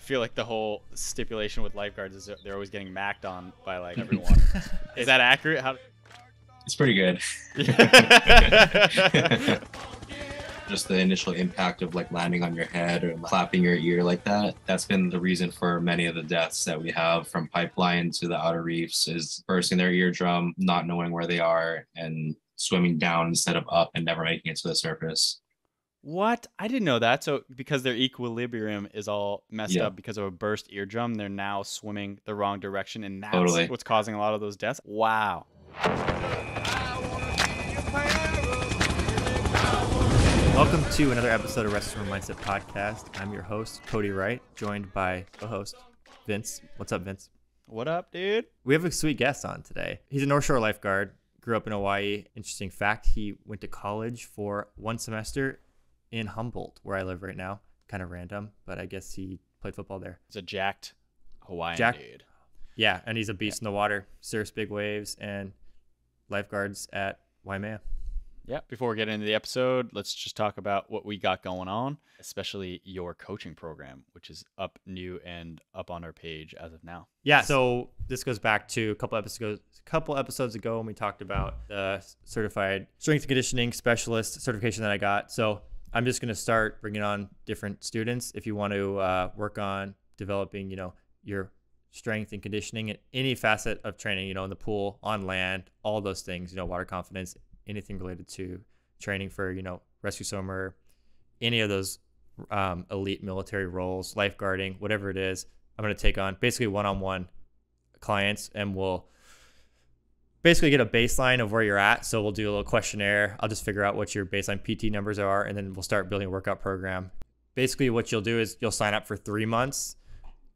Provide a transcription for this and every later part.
feel like the whole stipulation with lifeguards is they're always getting macked on by like everyone. Is that accurate? It's pretty good. Just the initial impact of like landing on your head or clapping your ear like that. That's been the reason for many of the deaths that we have from pipeline to the outer reefs, is bursting their eardrum, not knowing where they are, and swimming down instead of up and never making it to the surface. What? I didn't know that. So because their equilibrium is all messed up because of a burst eardrum, they're now swimming the wrong direction, and that's what's causing a lot of those deaths? Wow. Welcome to another episode of Rescue Mindset Podcast. I'm your host, Cody Wright, joined by the host, Vince. What's up, Vince? What up, dude? We have a sweet guest on today. He's a North Shore lifeguard, grew up in Hawaii. Interesting fact, he went to college for one semester in Humboldt, where I live right now. Kind of random, but I guess he played football there. He's a jacked Hawaiian dude. Yeah, and he's a beast in the water, surfs big waves, and lifeguards at Waimea. Yeah, before we get into the episode, let's just talk about what we got going on, especially your coaching program, which is up new and up on our page as of now. Yeah, so this goes back to a couple episodes ago when we talked about the certified strength and conditioning specialist certification that I got. So I'm just going to start bringing on different students. If you want to work on developing, your strength and conditioning in any facet of training, in the pool, on land, all those things, water confidence, anything related to training for, rescue swimmer, any of those elite military roles, lifeguarding, whatever it is, I'm going to take on basically one-on-one clients, and we'll basically get a baseline of where you're at. So we'll do a little questionnaire. I'll just figure out what your baseline PT numbers are, and then we'll start building a workout program. Basically what you'll do is you'll sign up for 3 months,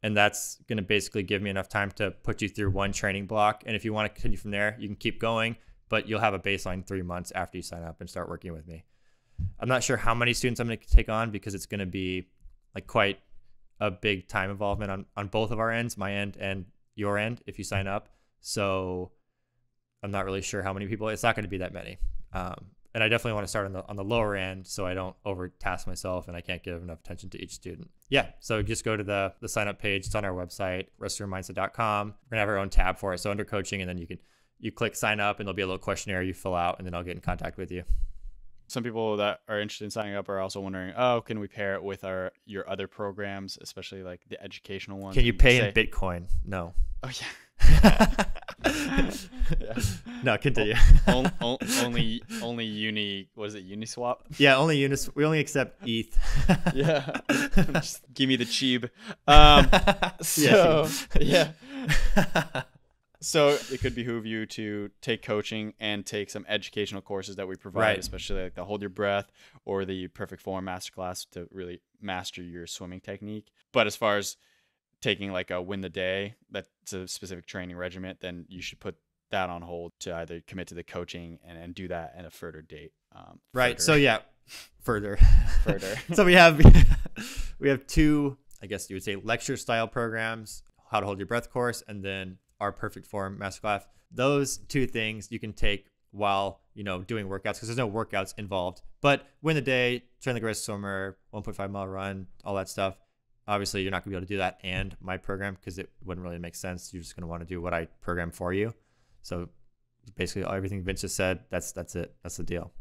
and that's going to basically give me enough time to put you through one training block. And if you want to continue from there, you can keep going, but you'll have a baseline 3 months after you sign up and start working with me. I'm not sure how many students I'm going to take on, because it's going to be like quite a big time involvement on both of our ends, my end and your end, if you sign up. So I'm not really sure how many people. It's not going to be that many. And I definitely want to start on the lower end, so I don't overtask myself and I can't give enough attention to each student. Yeah, so just go to the sign up page. It's on our website, rescuemindset.com. We're going to have our own tab for it. So under coaching, and then you click sign up, and there'll be a little questionnaire you fill out, and then I'll get in contact with you. Some people that are interested in signing up are also wondering, can we pair it with your other programs, especially like the educational ones? Can you pay in Bitcoin? No. Oh, yeah. Yeah. No, continue. Only Uni, what is it, Uniswap? Yeah, we only accept ETH. Yeah. Just give me the cheap. So it could behoove you to take coaching and take some educational courses that we provide, especially like the Hold Your Breath or the Perfect Form Masterclass to really master your swimming technique. But as far as taking like a Win the Day, that's a specific training regimen, then you should put that on hold to either commit to the coaching and do that at a further date. So yeah, further. So we have 2, I guess you would say, lecture style programs: How to Hold Your Breath course, and then our Perfect Form Masterclass. Those 2 things you can take while doing workouts, because there's no workouts involved. But Win the Day, Train like a Rescue Swimmer, 1.5 mile run, all that stuff. Obviously, you're not going to be able to do that and my program, because it wouldn't really make sense. You're just going to want to do what I program for you. So basically, everything Vince just said, that's it. That's the deal.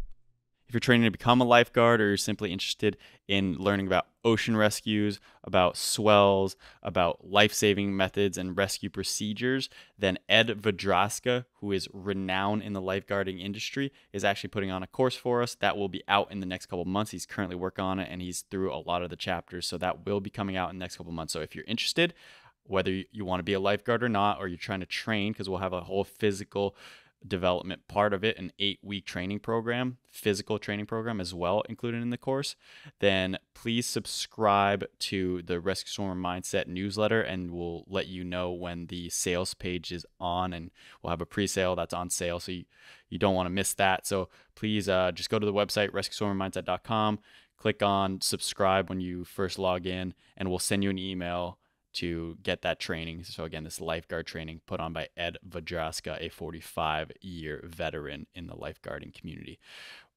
If you're training to become a lifeguard, or you're simply interested in learning about ocean rescues, about swells, about life-saving methods and rescue procedures, then 𝐷 who is renowned in the lifeguarding industry, is actually putting on a course for us that will be out in the next couple of months. He's currently working on it, and he's through a lot of the chapters, so that will be coming out in the next couple of months. So if you're interested, whether you want to be a lifeguard or not, or you're trying to train, because we'll have a whole physical development part of it, an 8-week training program, physical training program as well included in the course, then please subscribe to the Rescue Swimmer Mindset newsletter, and we'll let you know when the sales page is on, and we'll have a pre-sale that's on sale, so you don't want to miss that. So please just go to the website, rescueswimmermindset.com, click on subscribe when you first log in, and we'll send you an email to get that training. So again, this lifeguard training put on by 𝐷, a 45-year veteran in the lifeguarding community.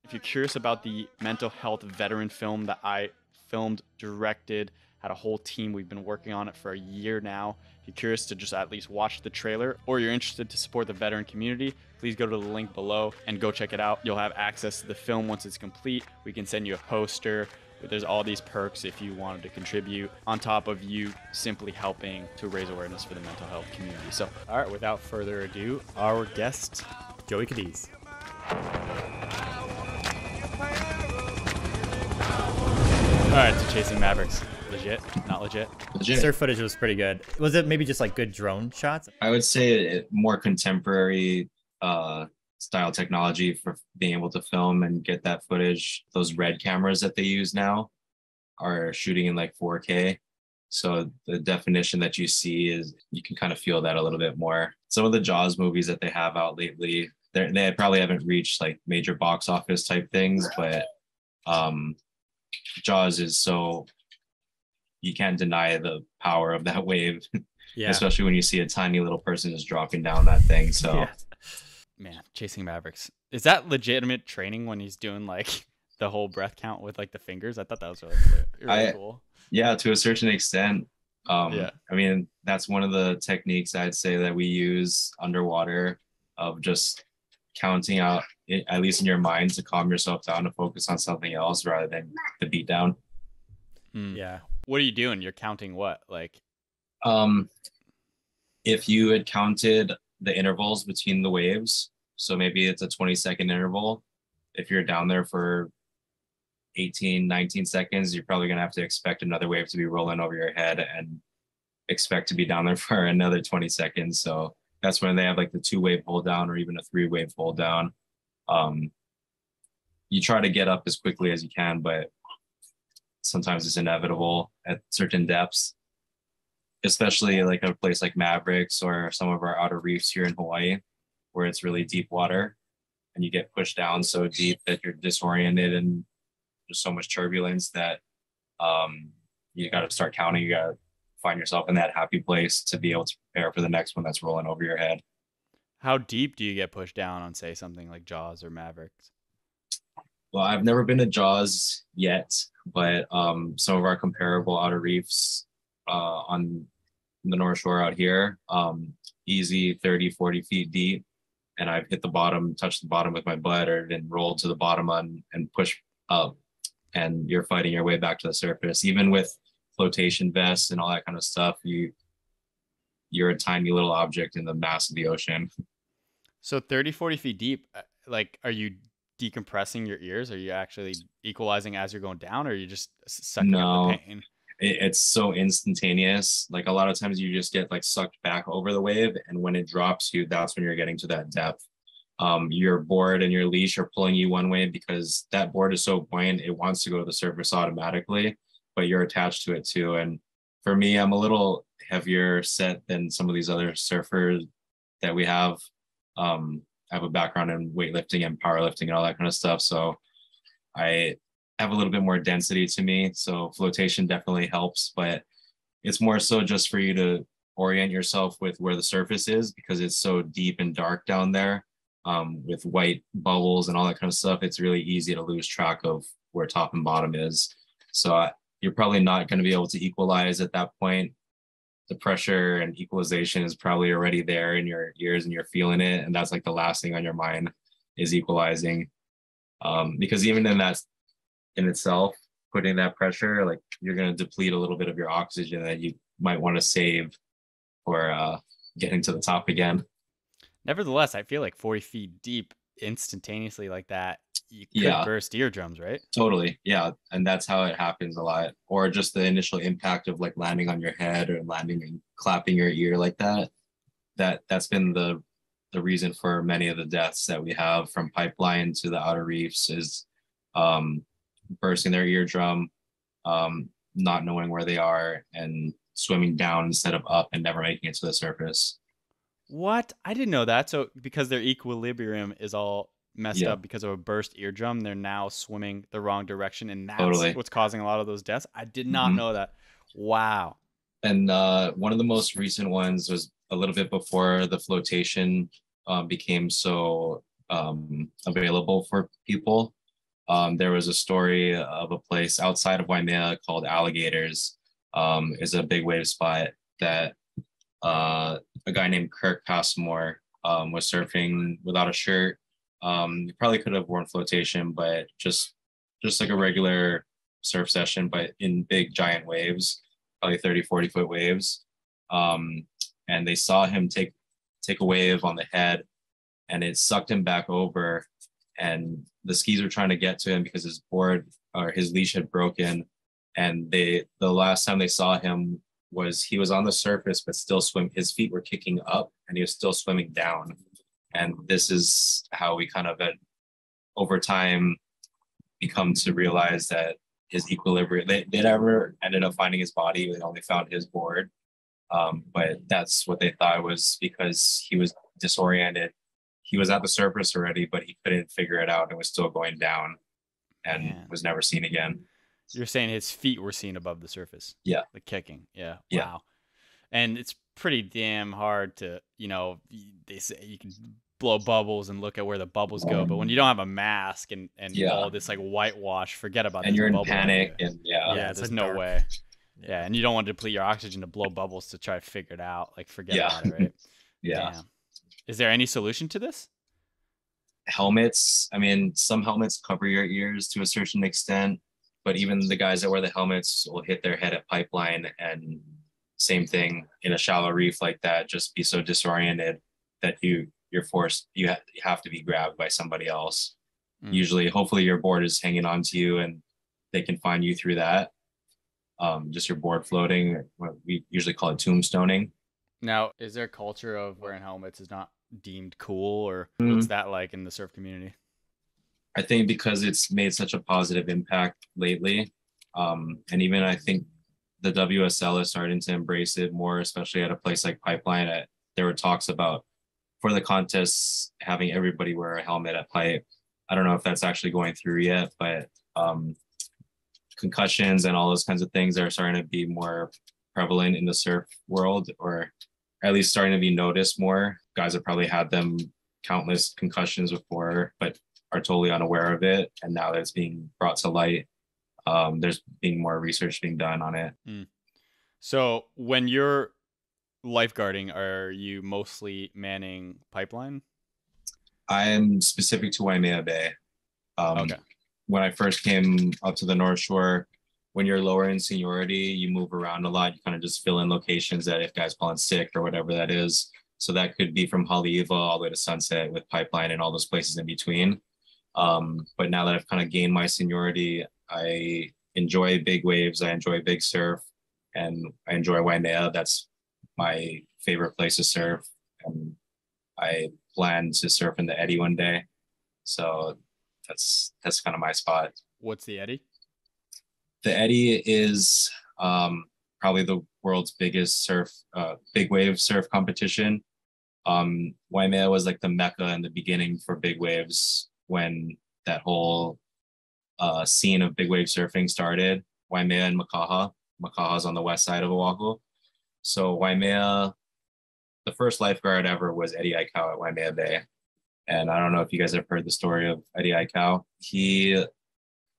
If you're curious about the mental health veteran film that I filmed, directed, had a whole team. We've been working on it for a year now. If you're curious to just at least watch the trailer, or you're interested to support the veteran community, please go to the link below and go check it out. You'll have access to the film once it's complete. We can send you a poster. There's all these perks if you wanted to contribute, on top of you simply helping to raise awareness for the mental health community. So, all right, without further ado, our guest, Joey Cadiz. All right, so Chasing Mavericks, legit, not legit? Legit. Surf footage was pretty good. Was it maybe just like good drone shots? I would say more contemporary style technology for being able to film and get that footage. Those red cameras that they use now are shooting in like 4K. So the definition that you see is, you can kind of feel that a little bit more. Some of the Jaws movies that they have out lately, they probably haven't reached like major box office type things, but Jaws is so, you can't deny the power of that wave. Yeah. Especially when you see a tiny little person just dropping down that thing. So Yeah. Man, Chasing Mavericks. Is that legitimate training when he's doing like the whole breath count with like the fingers? I thought that was really cool. Yeah, to a certain extent. Yeah. I mean, that's one of the techniques I'd say that we use underwater, of just counting out, at least in your mind, to calm yourself down, to focus on something else rather than the beat down. Yeah. What are you doing? You're counting what? Like, If you had counted the intervals between the waves, so maybe it's a 20-second interval. If you're down there for 18, 19 seconds, you're probably going to have to expect another wave to be rolling over your head and expect to be down there for another 20 seconds. So that's when they have like the 2-wave hold down, or even a 3-wave hold down. You try to get up as quickly as you can, but sometimes it's inevitable at certain depths, especially like a place like Mavericks or some of our outer reefs here in Hawaii, where it's really deep water and you get pushed down so deep that you're disoriented, and there's so much turbulence that you got to start counting. You got to find yourself in that happy place to be able to prepare for the next one that's rolling over your head. how deep do you get pushed down on, say, something like Jaws or Mavericks? Well, I've never been to Jaws yet, but some of our comparable outer reefs on the North Shore out here, easy 30, 40 feet deep. And I've hit the bottom, touched the bottom with my butt, or then rolled to the bottom and push up. And you're fighting your way back to the surface. Even with flotation vests and all that kind of stuff, you're a tiny little object in the mass of the ocean. So 30, 40 feet deep, like, are you decompressing your ears? Are you actually equalizing as you're going down, or are you just sucking up the pain? It's so instantaneous. Like, a lot of times you just get like sucked back over the wave, and when it drops you, that's when you're getting to that depth. Your board and your leash are pulling you one way because that board is so buoyant, it wants to go to the surface automatically, but you're attached to it too. And for me, I'm a little heavier set than some of these other surfers that we have. I have a background in weightlifting and powerlifting and all that kind of stuff, so I have a little bit more density to me. So flotation definitely helps, but it's more so just for you to orient yourself with where the surface is, because it's so deep and dark down there, with white bubbles and all that kind of stuff. It's really easy to lose track of where top and bottom is. So you're probably not going to be able to equalize at that point. The pressure and equalization is probably already there in your ears and you're feeling it. And that's like the last thing on your mind is equalizing. Because even in that in itself, putting that pressure, like, you're going to deplete a little bit of your oxygen that you might want to save for getting to the top again. Nevertheless, I feel like 40 feet deep instantaneously like that, you could burst eardrums, right? Totally. Yeah. And that's how it happens a lot. Or just the initial impact of like landing on your head or landing and clapping your ear like that. That's been the reason for many of the deaths that we have from pipeline to the outer reefs, is bursting their eardrum, not knowing where they are, and swimming down instead of up and never making it to the surface. What? I didn't know that. So because their equilibrium is all messed up because of a burst eardrum, they're now swimming the wrong direction, and that's what's causing a lot of those deaths. I did not know that. Wow. And one of the most recent ones was a little bit before the flotation became so available for people. There was a story of a place outside of Waimea called Alligators. is a big wave spot that a guy named Kirk Passmore was surfing without a shirt. He probably could have worn flotation, but just like a regular surf session, but in big giant waves, probably 30, 40-foot waves. And they saw him take a wave on the head, and it sucked him back over. And the skis were trying to get to him because his board or his leash had broken. And the last time they saw him was he was on the surface, but still his feet were kicking up and he was still swimming down. And this is how we kind of over time become to realize that his equilibrium, they never ended up finding his body. They only found his board. But that's what they thought was because he was disoriented. He was at the surface already, but he couldn't figure it out and was still going down and was never seen again. You're saying his feet were seen above the surface? Yeah. The kicking. Yeah. Yeah. Wow. And it's pretty damn hard to, they say you can blow bubbles and look at where the bubbles go, but when you don't have a mask and all this like whitewash, forget about it. And you're in panic and there's like no way. Yeah. And you don't want to deplete your oxygen to blow bubbles to try to figure it out. Like forget about it, right? Yeah. Damn. Is there any solution to this? Helmets. I mean, some helmets cover your ears to a certain extent, but even the guys that wear the helmets will hit their head at pipeline, and same thing in a shallow reef like that, just be so disoriented that you're forced, you have to be grabbed by somebody else. Usually, hopefully your board is hanging on to you and they can find you through that. Just your board floating. We usually call it tombstoning. Now, is there a culture of wearing helmets is not deemed cool, or what's that like in the surf community? I think because it's made such a positive impact lately. And even I think the WSL is starting to embrace it more, especially at a place like Pipeline. There were talks about for the contests having everybody wear a helmet at Pipe. I don't know if that's actually going through yet, but concussions and all those kinds of things are starting to be more prevalent in the surf world, or at least starting to be noticed more. Guys have probably had them countless concussions before, but are totally unaware of it. And now that it's being brought to light, there's being more research being done on it. So when you're lifeguarding, are you mostly manning Pipeline? I'm specific to Waimea Bay. Okay. When I first came up to the North Shore, when you're lower in seniority, you move around a lot. You kind of just fill in locations that if guys calling sick or whatever that is. So that could be from 𝐒𝐤𝐢𝐬𝐷 all the way to Sunset with Pipeline and all those places in between. But now that I've kind of gained my seniority, I enjoy big waves. I enjoy big surf, and I enjoy Waimea. That's my favorite place to surf. And I plan to surf in the eddy one day. So that's kind of my spot. What's the eddy? The eddy is probably the world's biggest big wave surf competition. Waimea was like the mecca in the beginning for big waves when that whole scene of big wave surfing started. Waimea and 𝐻𝐻𝐻. 𝐻𝐻𝐻's on the west side of Oahu. So Waimea, the first lifeguard ever was 𝐒𝐤𝐢𝐬𝐷 at Waimea Bay. And I don't know if you guys have heard the story of 𝐒𝐤𝐢𝐬𝐷. He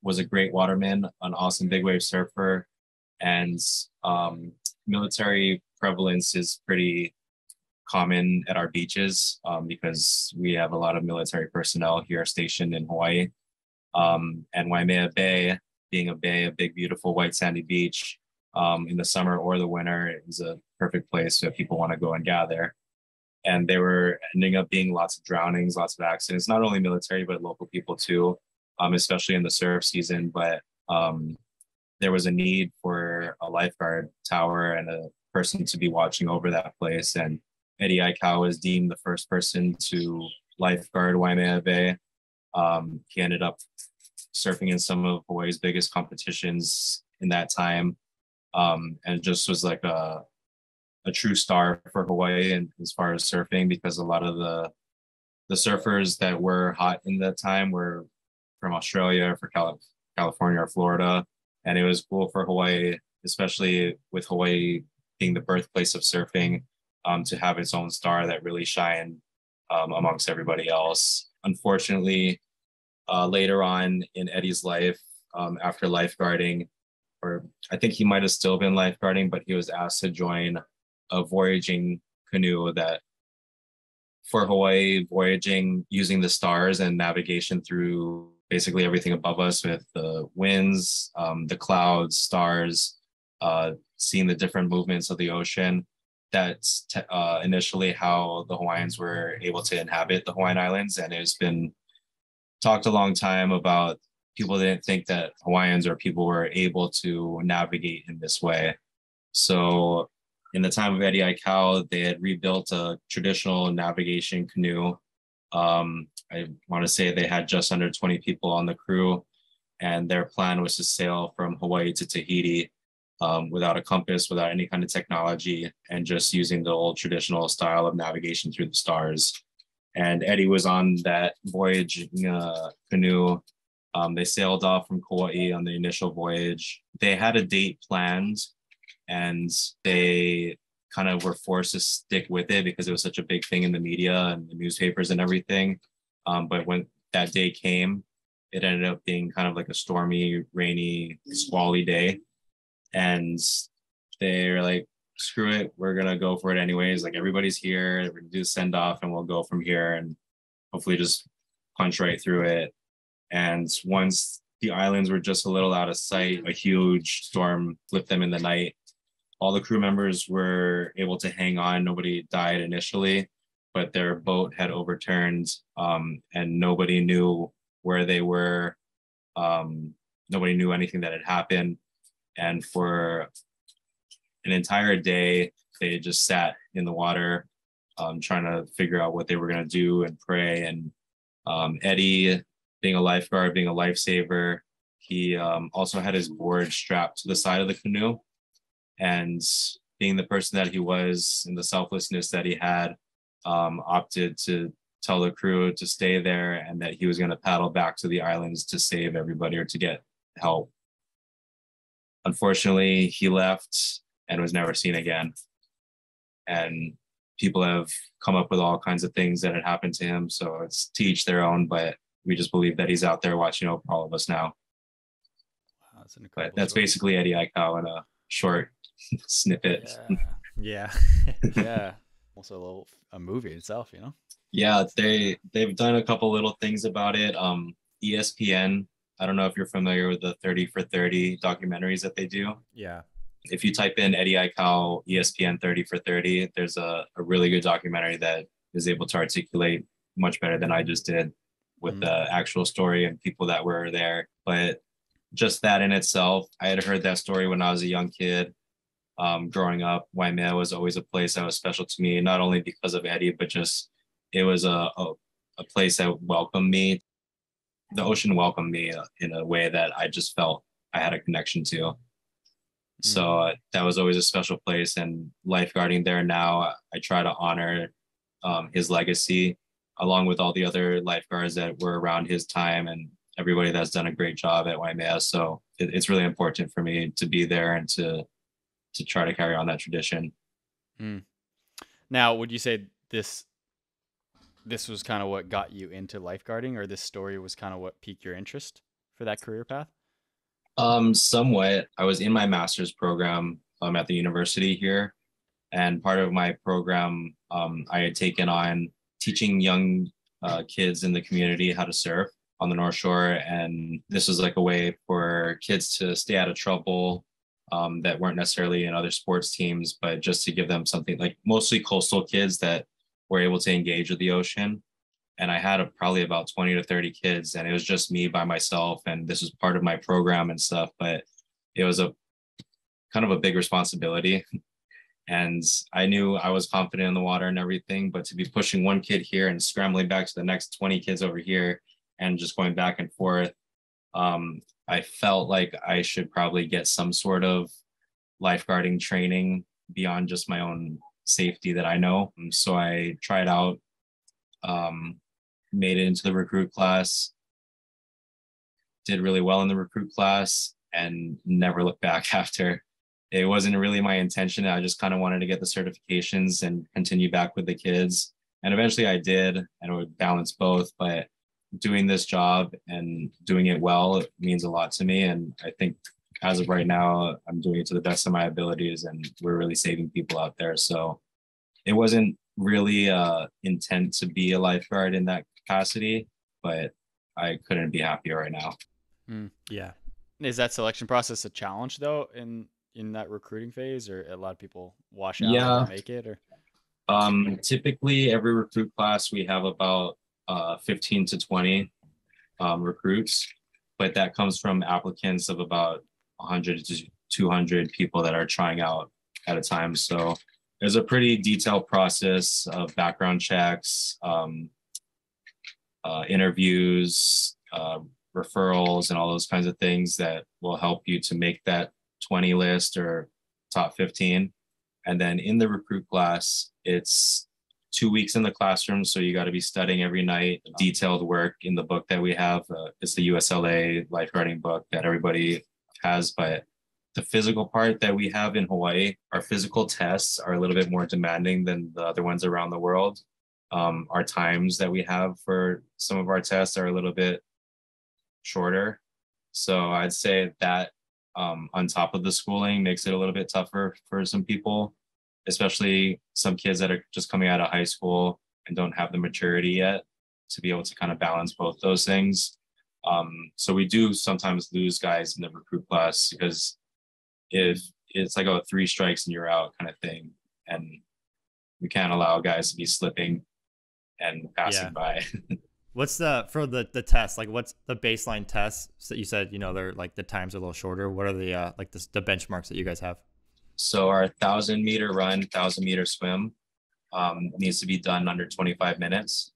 was a great waterman, an awesome big wave surfer, and military prevalence is pretty common at our beaches because we have a lot of military personnel here stationed in Hawaii. And Waimea Bay, being a big, beautiful white sandy beach, in the summer or the winter, is a perfect place that people want to go and gather. And there were ending up being lots of drownings, lots of accidents, not only military, but local people too, especially in the surf season. But there was a need for a lifeguard tower and a person to be watching over that place. And 𝐒𝐤𝐢𝐬𝐷 was deemed the first person to lifeguard Waimea Bay. He ended up surfing in some of Hawaii's biggest competitions in that time, and just was like a true star for Hawaii and as far as surfing, because a lot of the surfers that were hot in that time were from Australia, for California or Florida. And it was cool for Hawaii, especially with Hawaii being the birthplace of surfing, to have its own star that really shined amongst everybody else. Unfortunately, later on in Eddie's life, after lifeguarding, or I think he might have still been lifeguarding, but he was asked to join a voyaging canoe that for Hawaii, voyaging using the stars and navigation through basically everything above us with the winds, the clouds, stars, seeing the different movements of the ocean. That's initially how the Hawaiians were able to inhabit the Hawaiian Islands. And it's been talked a long time about people didn't think that Hawaiians or people were able to navigate in this way. So in the time of 𝐕𝐤𝐈𝐋𝐿, they had rebuilt a traditional navigation canoe. I want to say they had just under 20 people on the crew, and their plan was to sail from Hawaii to Tahiti without a compass, without any kind of technology, and just using the old traditional style of navigation through the stars. And Eddie was on that voyage canoe. They sailed off from Kauai on the initial voyage. They had a date planned, and they kind of were forced to stick with it because it was such a big thing in the media and the newspapers and everything. But when that day came, it ended up being kind of like a stormy, rainy, squally day. And they're like, screw it, we're going to go for it anyways. Like, everybody's here, we're going to do the send off and we'll go from here and hopefully just punch right through it. And once the islands were just a little out of sight, a huge storm flipped them in the night. All the crew members were able to hang on. Nobody died initially, but their boat had overturned, and nobody knew where they were. Nobody knew anything that had happened. And for an entire day, they just sat in the water, trying to figure out what they were going to do and pray. And Eddie, being a lifeguard, being a lifesaver, he also had his board strapped to the side of the canoe. And being the person that he was and the selflessness that he had, opted to tell the crew to stay there and that he was going to paddle back to the islands to save everybody or to get help. Unfortunately, he left and was never seen again. And people have come up with all kinds of things that had happened to him. So it's to each their own, but we just believe that he's out there watching over all of us now. Wow, that's an incredible but that's story. basically 𝐕𝐤𝐈𝐋𝐿 in a short snippet. Yeah. Yeah. Also a movie itself, you know? Yeah, they've done a couple little things about it. ESPN, I don't know if you're familiar with the 30 for 30 documentaries that they do. Yeah. If you type in 𝐕𝐤𝐈𝐋𝐿 ESPN 30 for 30, there's a really good documentary that is able to articulate much better than I just did with the actual story and people that were there. But just that in itself, I had heard that story when I was a young kid. Growing up, Waimea was always a place that was special to me, not only because of Eddie, but just it was a place that welcomed me. The ocean welcomed me in a way that I just felt I had a connection to. So that was always a special place. And lifeguarding there now, I try to honor his legacy, along with all the other lifeguards that were around his time and everybody that's done a great job at Waimea. So it's really important for me to be there and to try to carry on that tradition. Now, would you say this was kind of what got you into lifeguarding, or this story was kind of what piqued your interest for that career path? Somewhat. I was in my master's program at the university here, and part of my program, I had taken on teaching young kids in the community how to surf on the North Shore. And this was like a way for kids to stay out of trouble, that weren't necessarily in other sports teams, but just to give them something, like mostly coastal kids that were able to engage with the ocean. And I had probably about 20 to 30 kids, and it was just me by myself. And this was part of my program and stuff, but it was a kind of a big responsibility. And I knew I was confident in the water and everything, but to be pushing one kid here and scrambling back to the next 20 kids over here and just going back and forth, I felt like I should probably get some sort of lifeguarding training beyond just my own safety that I know. So I tried out, made it into the recruit class, did really well in the recruit class, and never looked back after. It wasn't really my intention. I just kind of wanted to get the certifications and continue back with the kids. And eventually I did, and it would balance both. But doing this job and doing it well, it means a lot to me. And I think as of right now, I'm doing it to the best of my abilities, and we're really saving people out there. So it wasn't really intent to be a lifeguard in that capacity, but I couldn't be happier right now. Yeah. Is that selection process a challenge though in that recruiting phase, or a lot of people wash out Yeah. and make it? Or Typically every recruit class we have about 15 to 20 recruits, but that comes from applicants of about 100 to 200 people that are trying out at a time. So there's a pretty detailed process of background checks, interviews, referrals, and all those kinds of things that will help you to make that 20 list or top 15. And then in the recruit class, it's 2 weeks in the classroom. So you got to be studying every night, detailed work in the book that we have. It's the USLA lifeguarding book that everybody has. But the physical part that we have in Hawaii, our physical tests are a little bit more demanding than the other ones around the world. Our times that we have for some of our tests are a little bit shorter. So I'd say that on top of the schooling makes it a little bit tougher for some people, especially some kids that are just coming out of high school and don't have the maturity yet to be able to kind of balance both those things. So we do sometimes lose guys in the recruit class because if it's like 3 strikes and you're out kind of thing, and we can't allow guys to be slipping and passing by. What's for the test, like what's the baseline test that you said, they're like the times are a little shorter? What are the like the benchmarks that you guys have? So our 1,000-meter run, 1,000-meter swim needs to be done under 25 minutes.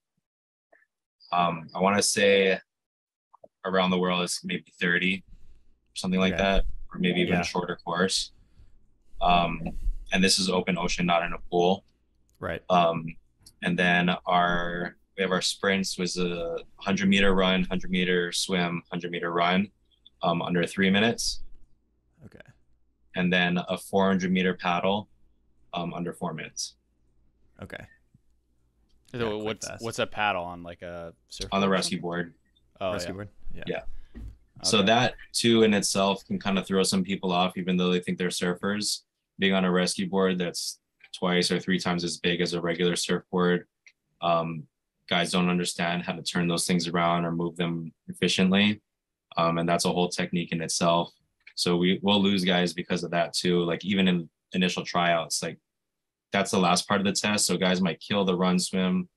I want to say around the world it's maybe 30, something like that, or maybe even a shorter course. And this is open ocean, not in a pool. Right. And then we have our sprints was a 100-meter run, 100-meter swim, 100-meter run under 3 minutes. Okay. And then a 400-meter paddle under 4 minutes. Okay. So what's a paddle on, like a surfboard? On the rescue board. Oh, rescue board. Yeah. Okay. So that too in itself can kind of throw some people off, even though they think they're surfers. Being on a rescue board that's 2 or 3 times as big as a regular surfboard. Guys don't understand how to turn those things around or move them efficiently. And that's a whole technique in itself. So we'll lose guys because of that too. Like even in initial tryouts, like that's the last part of the test. So guys might kill the run swim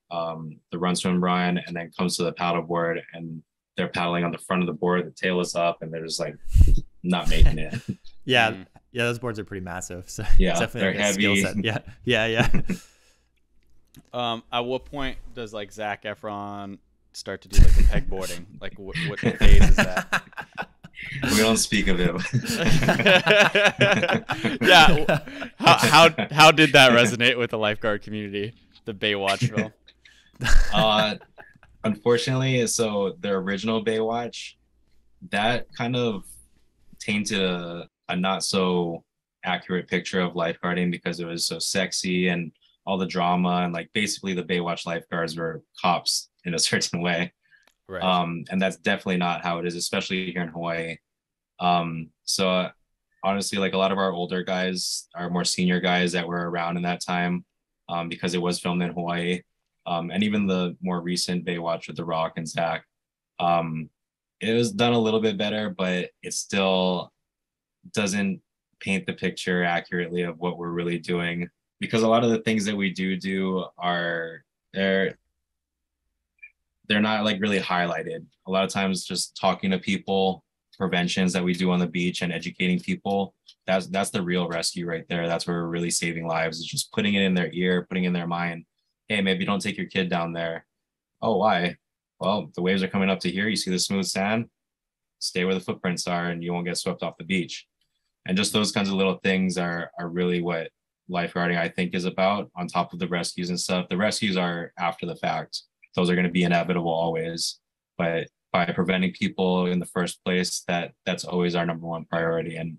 run, and then comes to the paddle board and they're paddling on the front of the board, the tail is up, and they're just like not making it. Yeah. Yeah, those boards are pretty massive. So yeah, definitely they're heavy. Yeah. At what point does like Zac Efron start to do like the pegboarding? Like what phase is that? We don't speak of him. Yeah. How did that resonate with the lifeguard community? The Baywatch film. Unfortunately, so the original Baywatch, that kind of tainted a not so accurate picture of lifeguarding because it was so sexy and all the drama, and like basically the Baywatch lifeguards were cops in a certain way. Right. And that's definitely not how it is, especially here in Hawaii. So honestly, like a lot of our older guys, our more senior guys that were around in that time, because it was filmed in Hawaii, and even the more recent Baywatch with The Rock and Zac, it was done a little bit better, but it still doesn't paint the picture accurately of what we're really doing, because a lot of the things that we do are they're not like really highlighted. A lot of times just talking to people, preventions that we do on the beach and educating people, that's the real rescue right there. That's where we're really saving lives, is just putting it in their ear, putting in their mind, hey, maybe don't take your kid down there. Oh, why? Well, the waves are coming up to here, you see the smooth sand, stay where the footprints are and you won't get swept off the beach. And just those kinds of little things are really what lifeguarding, I think, is about, on top of the rescues and stuff. The rescues are after the fact. Those are going to be inevitable always. But by preventing people in the first place, that's always our number one priority. And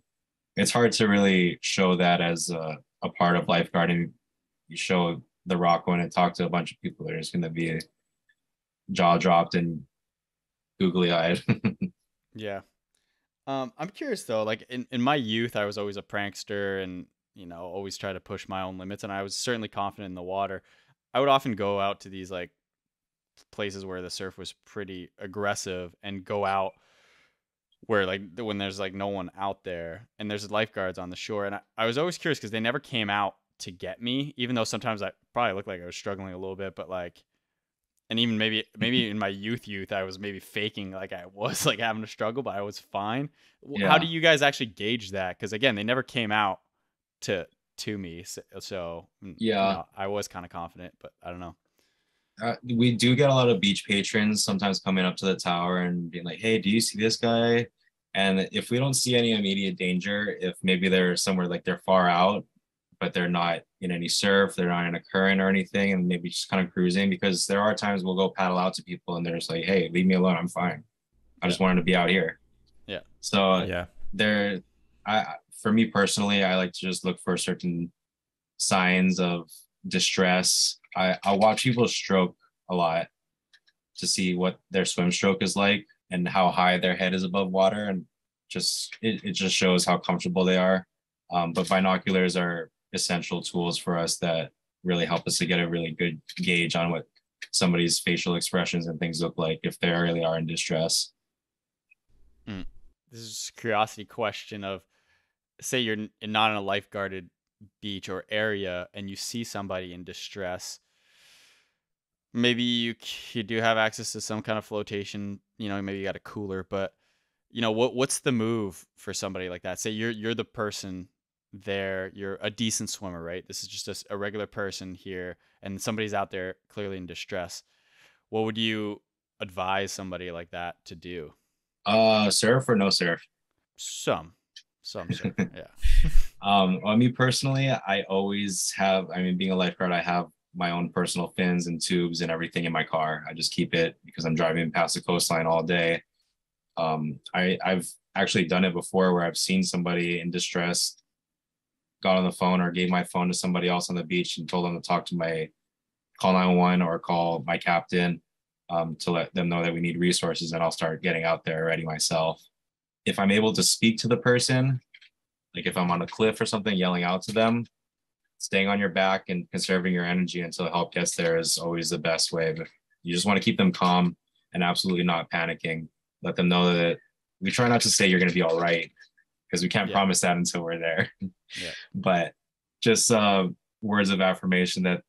it's hard to really show that as a part of lifeguarding. You show The Rock going and talk to a bunch of people, there's going to be jaw dropped and googly eyed. Yeah. I'm curious though, like in my youth, I was always a prankster and, always try to push my own limits. And I was certainly confident in the water. I would often go out to these like places where the surf was pretty aggressive and go out where like when there's like no one out there and there's lifeguards on the shore. And I was always curious because they never came out to get me, even though sometimes I probably looked like I was struggling a little bit, but like, and even maybe in my youth, I was maybe faking like I was like having a struggle, but I was fine. How do Yeah. you guys actually gauge that? Because again, they never came out to me, so Yeah. I was kind of confident, but I don't know. We do get a lot of beach patrons sometimes coming up to the tower and being like, "Hey, do you see this guy?" And if we don't see any immediate danger, if maybe they're somewhere like they're far out, but they're not in any surf, they're not in a current or anything, and maybe just kind of cruising, because there are times we'll go paddle out to people and they're just like, "Hey, leave me alone, I'm fine. I just wanted to be out here." Yeah. So Yeah. there, for me personally, I like to just look for certain signs of distress. I watch people stroke a lot to see what their swim stroke is like and how high their head is above water, and just it just shows how comfortable they are. But binoculars are essential tools for us that really help us to get a really good gauge on what somebody's facial expressions and things look like if they really are in distress. This is just a curiosity question of, say you're not in a lifeguarded beach or area and you see somebody in distress. Maybe you do have access to some kind of flotation, maybe you got a cooler, but what's the move for somebody like that? Say you're the person there, you're a decent swimmer, right? This is just a regular person here and somebody's out there clearly in distress. What would you advise somebody like that to do? Surf or no surf? Some surf, yeah. Well, me personally, I always have, I mean, being a lifeguard, I have my own personal fins and tubes and everything in my car. I just keep it because I'm driving past the coastline all day. I've actually done it before where I've seen somebody in distress, got on the phone or gave my phone to somebody else on the beach and told them to call 911 or call my captain, to let them know that we need resources, and I'll start getting out there already myself. If I'm able to speak to the person, like if I'm on a cliff or something, yelling out to them, staying on your back and conserving your energy until help gets there is always the best way. But you just want to keep them calm and absolutely not panicking. Let them know that we try not to say you're going to be all right, because we can't promise that until we're there. Yeah. But just words of affirmation that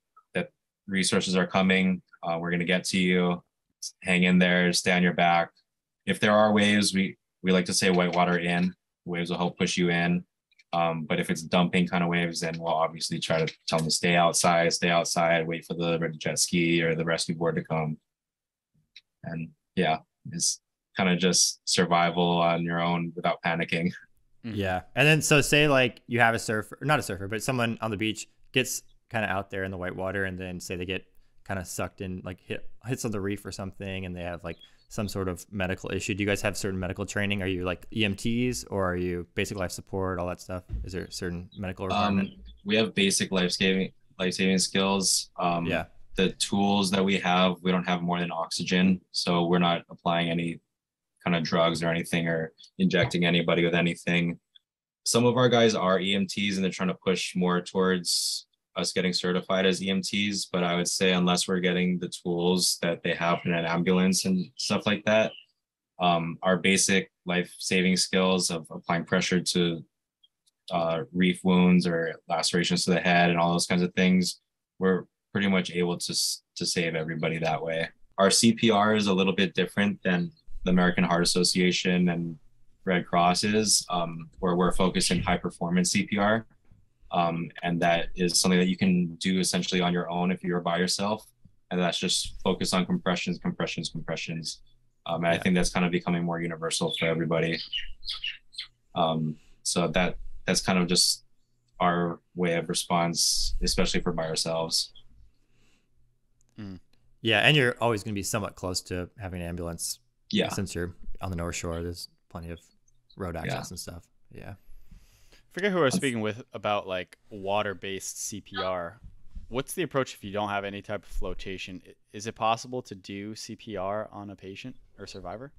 resources are coming. We're going to get to you. Hang in there. Stay on your back. If there are waves, we like to say whitewater in. Waves will help push you in. But if it's dumping kind of waves, then we'll obviously try to tell them to stay outside, wait for the jet ski or the rescue board to come. And yeah, it's kind of just survival on your own without panicking. Yeah. And then, so say like you have a surfer, not a surfer, but someone on the beach gets kind of out there in the white water, and then say they get kind of sucked in, like hits on the reef or something, and they have like some sort of medical issue. Do you guys have certain medical training? Are you like EMTs, or are you basic life support, all that stuff? Is there a certain medical requirement? We have basic life-saving skills. Yeah. The tools that we don't have more than oxygen, so we're not applying any kind of drugs or anything or injecting anybody with anything. Some of our guys are EMTs and they're trying to push more towards us getting certified as EMTs, but I would say unless we're getting the tools that they have in an ambulance and stuff like that, our basic life-saving skills of applying pressure to reef wounds or lacerations to the head and all those kinds of things, we're pretty much able to save everybody that way. Our CPR is a little bit different than the American Heart Association and Red Cross is, where we're focused in high performance CPR. And that is something that you can do essentially on your own if you're by yourself. And that's just focus on compressions. And I think that's kind of becoming more universal for everybody. So that's kind of just our way of response, especially for by ourselves. Yeah, and you're always going to be somewhat close to having an ambulance. Yeah. Since you're on the North Shore, there's plenty of road access and stuff. Yeah. I forget who I was speaking with about like water-based CPR. What's the approach if you don't have any type of flotation? Is it possible to do CPR on a patient or survivor?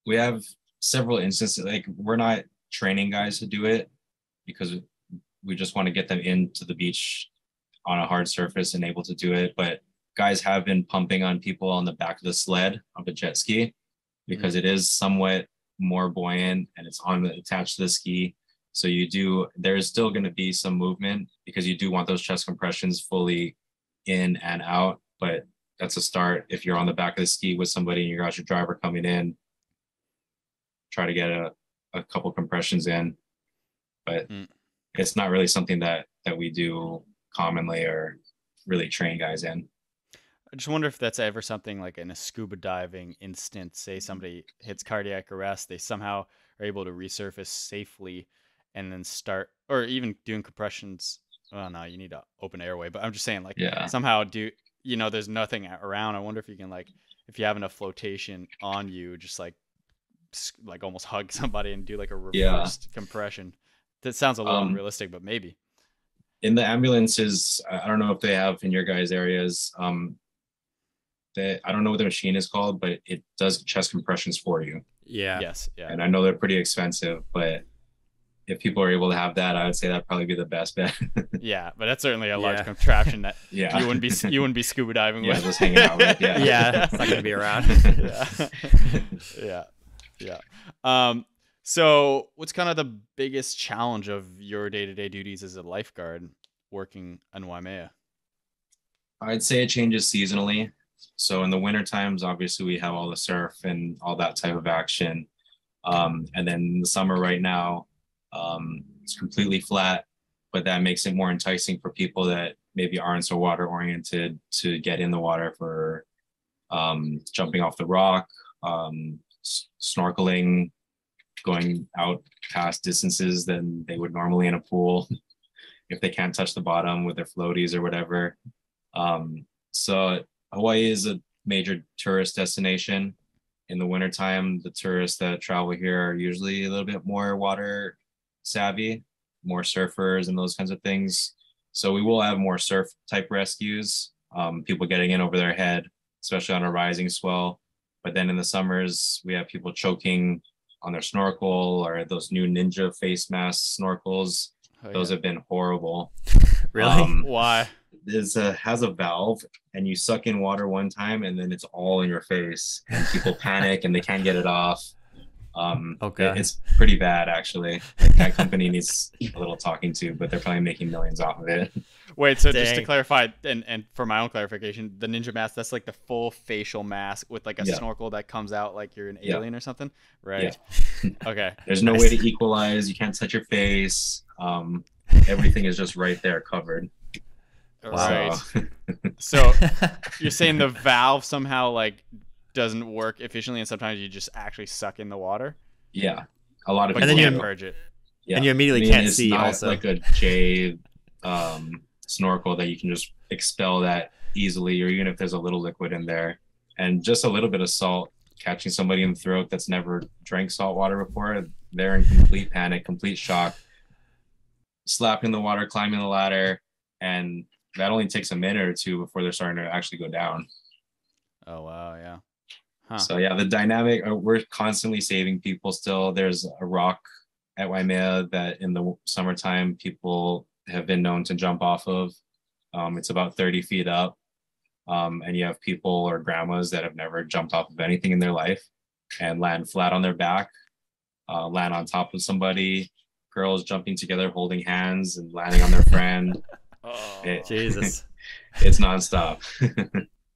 We have several instances. Like, we're not training guys to do it because we just want to get them into the beach on a hard surface and able to do it. But guys have been pumping on people on the back of the sled of a jet ski because it is somewhat more buoyant and it's attached to the ski. So there's still going to be some movement because you do want those chest compressions fully in and out. But that's a start. If you're on the back of the ski with somebody and you got your driver coming in, try to get a couple compressions in. But it's not really something that we do commonly or really train guys in. I just wonder if that's ever something like in a scuba diving instance, say somebody hits cardiac arrest, they somehow are able to resurface safely and then start, or even doing compressions. Well, no, you need an open airway, but I'm just saying, like, somehow there's nothing around. I wonder if you can, like, if you have enough flotation on you, just like almost hug somebody and do like a reversed compression. That sounds a little unrealistic, but maybe. In the ambulances, I don't know if they have in your guys' areas. I don't know what the machine is called, but it does chest compressions for you. Yeah. Yes. Yeah. And I know they're pretty expensive, but if people are able to have that, I would say that'd probably be the best bet. Yeah, but that's certainly a large contraption that you wouldn't be scuba diving with. Just hanging out with. Yeah, it's not gonna be around. Yeah. So what's kind of the biggest challenge of your day-to-day duties as a lifeguard working in Waimea? I'd say it changes seasonally. So in the winter times, obviously we have all the surf and all that type of action. And then in the summer right now, it's completely flat, but that makes it more enticing for people that maybe aren't so water oriented to get in the water for jumping off the rock, snorkeling, going out past distances than they would normally in a pool if they can't touch the bottom with their floaties or whatever. So Hawaii is a major tourist destination. In the wintertime, the tourists that travel here are usually a little bit more water savvy, more surfers and those kinds of things. So we will have more surf type rescues, people getting in over their head, especially on a rising swell. But then in the summers, we have people choking on their snorkel or those new ninja face mask snorkels. Those have been horrible. Really? Why? Has a valve and you suck in water one time and then it's all in your face and people panic and they can't get it off. It's pretty bad actually. Like, that company needs a little talking to, but they're probably making millions off of it. Wait, so just to clarify, and for my own clarification, the ninja mask, that's like the full facial mask with like a snorkel that comes out like you're an alien or something, right? Yeah. Okay. There's no way to equalize. You can't touch your face. Everything is just right there covered. Right. So you're saying the valve somehow like doesn't work efficiently, and sometimes you just actually suck in the water. Yeah, a lot of people. And then you purge it. Yeah, and you immediately can't see. Not also, like a J snorkel that you can just expel that easily, or even if there's a little liquid in there, and just a little bit of salt catching somebody in the throat that's never drank salt water before, they're in complete panic, complete shock, slapping the water, climbing the ladder, and that only takes a minute or two before they're starting to actually go down. Oh, wow. Yeah. Huh. So yeah, the dynamic, we're constantly saving people still. There's a rock at Waimea that in the summertime, people have been known to jump off of. It's about 30 feet up. And you have people or grandmas that have never jumped off of anything in their life and land flat on their back, land on top of somebody, girls jumping together, holding hands and landing on their friend. Jesus. It's nonstop.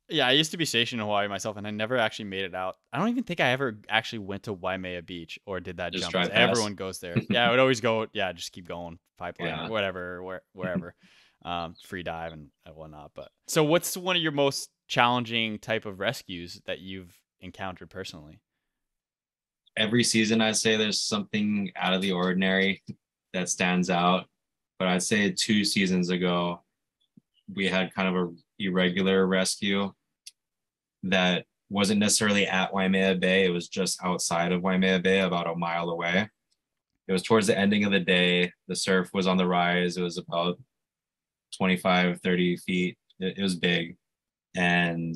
Yeah, I used to be stationed in Hawaii myself, and I never actually made it out. I don't even think I ever actually went to Waimea Beach or did that jump. Everyone goes there. Yeah, I would always go. Yeah, just keep going, pipeline or whatever, wherever, free dive and whatnot. But so, what's one of your most challenging type of rescues that you've encountered personally? Every season, I'd say there's something out of the ordinary that stands out. But I'd say 2 seasons ago, we had kind of a irregular rescue that wasn't necessarily at Waimea Bay. It was just outside of Waimea Bay, about a mile away. It was towards the ending of the day. The surf was on the rise. It was about 25, 30 feet. It was big. And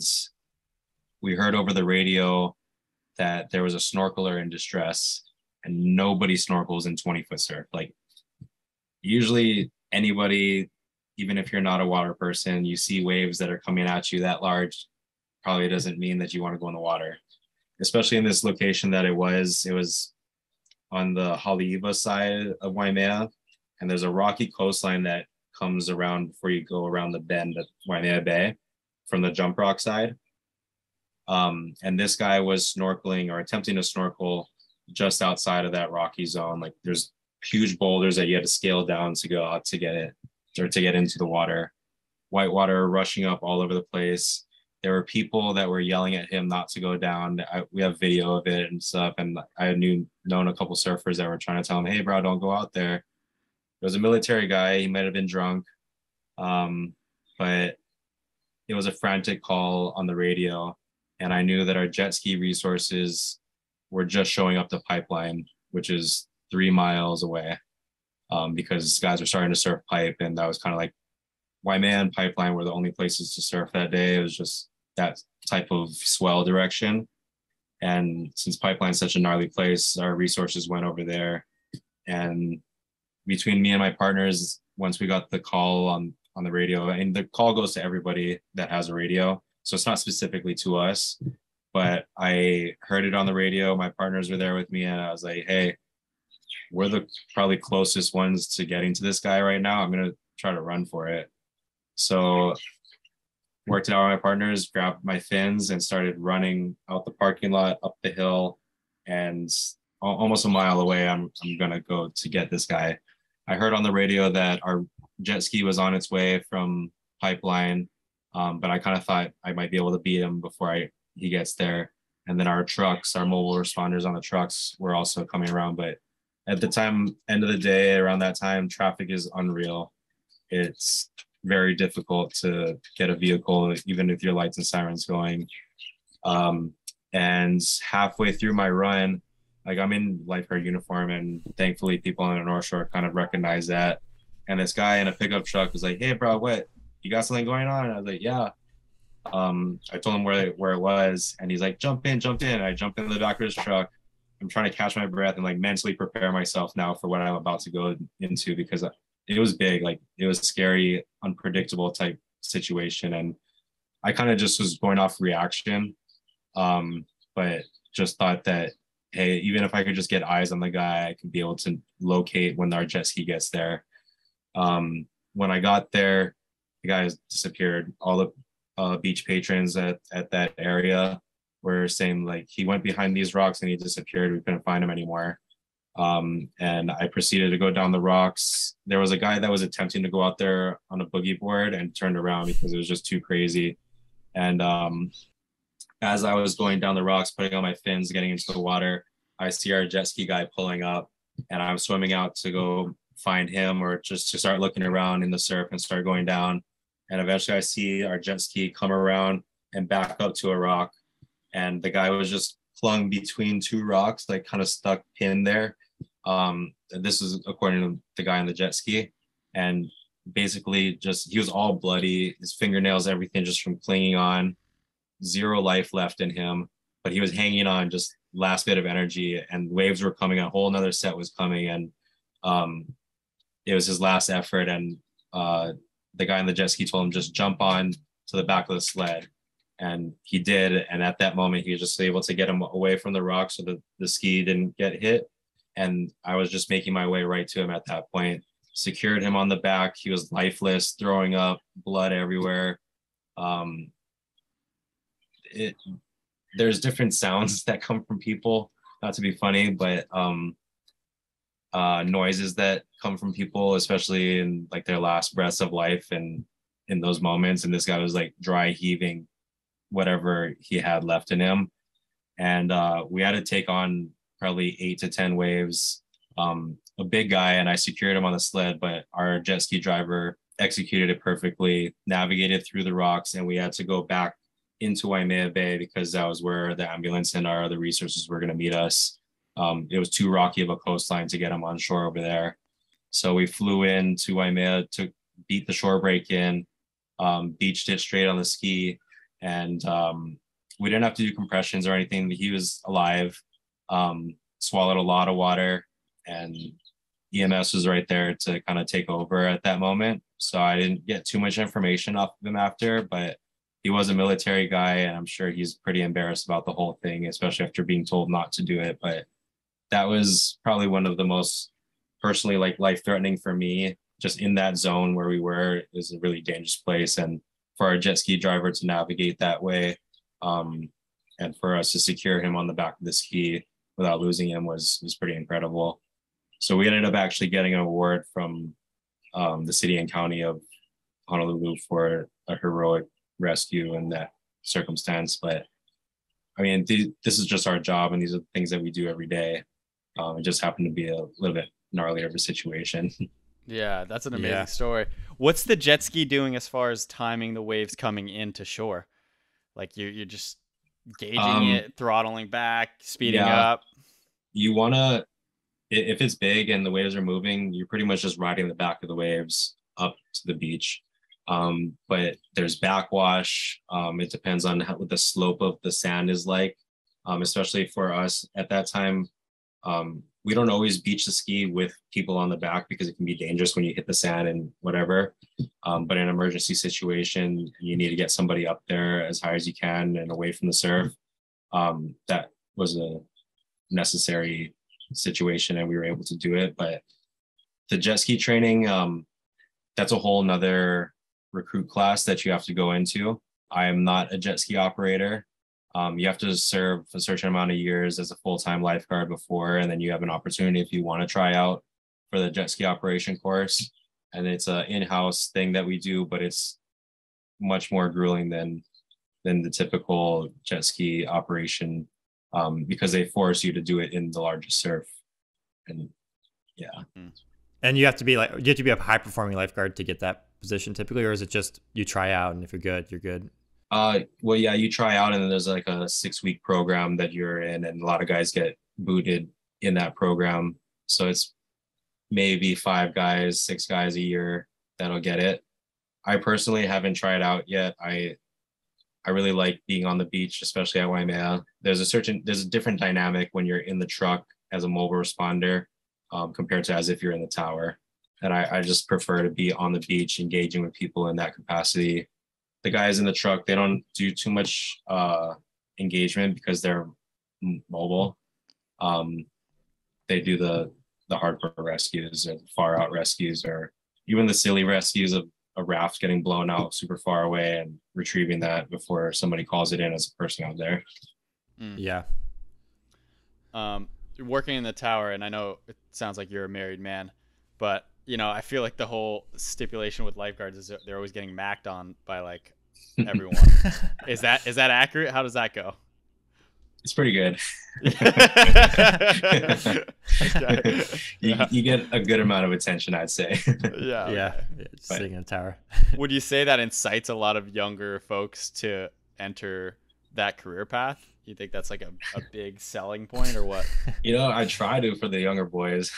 we heard over the radio that there was a snorkeler in distress, and nobody snorkels in 20-foot surf. Like usually anybody, even if you're not a water person, you see waves that are coming at you that large, probably doesn't mean that you want to go in the water. Especially in this location that it was on the 𝐒𝐰𝐢𝐦𝐦𝐿 side of Waimea, and there's a rocky coastline that comes around before you go around the bend at Waimea Bay from the jump rock side. And this guy was snorkeling or attempting to snorkel just outside of that rocky zone. Like there's huge boulders that you had to scale down to go out to get it, or to get into the water. White water rushing up all over the place. There were people that were yelling at him not to go down. We have video of it and stuff. And I had known a couple surfers that were trying to tell him, hey, bro, don't go out there. It was a military guy. He might have been drunk. But it was a frantic call on the radio. And I knew that our jet ski resources were just showing up the pipeline, which is 3 miles away, because guys were starting to surf pipe. And that was kind of like Waimea and Pipeline were the only places to surf that day. It was just that type of swell direction. And since Pipeline's such a gnarly place, our resources went over there. And between me and my partners, once we got the call on the radio, and the call goes to everybody that has a radio, so it's not specifically to us, but I heard it on the radio. My partners were there with me, and I was like, hey, we're the probably closest ones to getting to this guy right now. I'm going to try to run for it. So worked it out with my partners, grabbed my fins and started running out the parking lot, up the hill, and almost a mile away, I'm going to go to get this guy. I heard on the radio that our jet ski was on its way from Pipeline, but I kind of thought I might be able to beat him before he gets there. And then our trucks, our mobile responders on the trucks were also coming around. But at the time, end of the day, around that time, traffic is unreal. It's very difficult to get a vehicle, even with your lights and sirens going. And halfway through my run, like I'm in lifeguard uniform, and thankfully people on the North Shore kind of recognize that. And this guy in a pickup truck was like, hey bro, what, you got something going on? And I was like, yeah. I told him where it was, and he's like, jump in. I jump in the back of his truck. I'm trying to catch my breath and like mentally prepare myself now for what I'm about to go into, because it was big. Like it was scary, unpredictable type situation. And I kind of just was going off reaction. But just thought that, hey, even if I could just get eyes on the guy, I could be able to locate when our jet ski gets there. When I got there, the guy has disappeared. All the beach patrons at that area were saying like he went behind these rocks and he disappeared. We couldn't find him anymore. And I proceeded to go down the rocks. There was a guy that was attempting to go out there on a boogie board and turned around because it was just too crazy. And as I was going down the rocks, putting on my fins, getting into the water, I see our jet ski guy pulling up, and I'm swimming out to go find him, or just to start looking around in the surf and start going down. And eventually I see our jet ski come around and back up to a rock. And the guy was just flung between two rocks, like kind of stuck pinned there. This is according to the guy on the jet ski. And basically he was all bloody, his fingernails, everything just from clinging on, zero life left in him, but he was hanging on, just last bit of energy, and waves were coming, a whole nother set was coming. And it was his last effort. And the guy on the jet ski told him, just jump on to the back of the sled. And he did. And at that moment, he was just able to get him away from the rock so that the ski didn't get hit. And I was just making my way right to him at that point. Secured him on the back. He was lifeless, throwing up, blood everywhere. There's different sounds that come from people, not to be funny, but noises that come from people, especially in like their last breaths of life and in those moments. And this guy was like dry heaving whatever he had left in him. And we had to take on probably 8 to 10 waves. A big guy, and I secured him on the sled, but our jet ski driver executed it perfectly, navigated through the rocks, and we had to go back into Waimea Bay because that was where the ambulance and our other resources were going to meet us. It was too rocky of a coastline to get him on shore over there. So we flew in to Waimea to beat the shore break in, beached it straight on the ski, and we didn't have to do compressions or anything. He was alive, swallowed a lot of water, and EMS was right there to kind of take over at that moment. So I didn't get too much information off of him after, but he was a military guy, and I'm sure he's pretty embarrassed about the whole thing, especially after being told not to do it. But that was probably one of the most personally like life-threatening for me. Just in that zone where we were, it was a really dangerous place, and for our jet ski driver to navigate that way, and for us to secure him on the back of the ski without losing him was pretty incredible. So we ended up actually getting an award from the city and county of Honolulu for a heroic rescue in that circumstance. But I mean, this is just our job, and these are the things that we do every day. It just happened to be a little bit gnarly of a situation. Yeah, that's an amazing story. What's the jet ski doing as far as timing the waves coming into shore? Like you're just gauging it, throttling back, speeding up. You want to, if it's big and the waves are moving, you're pretty much just riding the back of the waves up to the beach. But there's backwash. It depends on what the slope of the sand is like, especially for us at that time. We don't always beach the ski with people on the back because it can be dangerous when you hit the sand and whatever. But in an emergency situation, you need to get somebody up there as high as you can and away from the surf. That was a necessary situation, and we were able to do it. But the jet ski training, that's a whole nother recruit class that you have to go into. I am not a jet ski operator. You have to serve a certain amount of years as a full-time lifeguard before, and then you have an opportunity if you want to try out for the jet ski operation course. And it's an in-house thing that we do, but it's much more grueling than the typical jet ski operation, because they force you to do it in the largest surf. And yeah. And you have to be a high-performing lifeguard to get that position typically, or is it just you try out and if you're good, you're good? Well, yeah, you try out, and then there's like a 6-week program that you're in, and a lot of guys get booted in that program. So it's maybe 5 guys, 6 guys a year that'll get it. I personally haven't tried out yet. I really like being on the beach, especially at Waimea. There's a different dynamic when you're in the truck as a mobile responder, compared to as if you're in the tower. And I just prefer to be on the beach, engaging with people in that capacity. The guys in the truck, they don't do too much engagement because they're mobile. They do the hardcore rescues or far out rescues, or even the silly rescues of a raft getting blown out super far away and retrieving that before somebody calls it in as a person out there. Yeah. You're working in the tower, and I know it sounds like you're a married man, but you know, I feel like the whole stipulation with lifeguards is they're always getting macked on by like everyone. Is that accurate? How does that go? It's pretty good. You get a good amount of attention, I'd say. Yeah. Yeah. Just sitting in a tower. Would you say that incites a lot of younger folks to enter that career path? You think that's like a big selling point, or what? You know, I try to for the younger boys.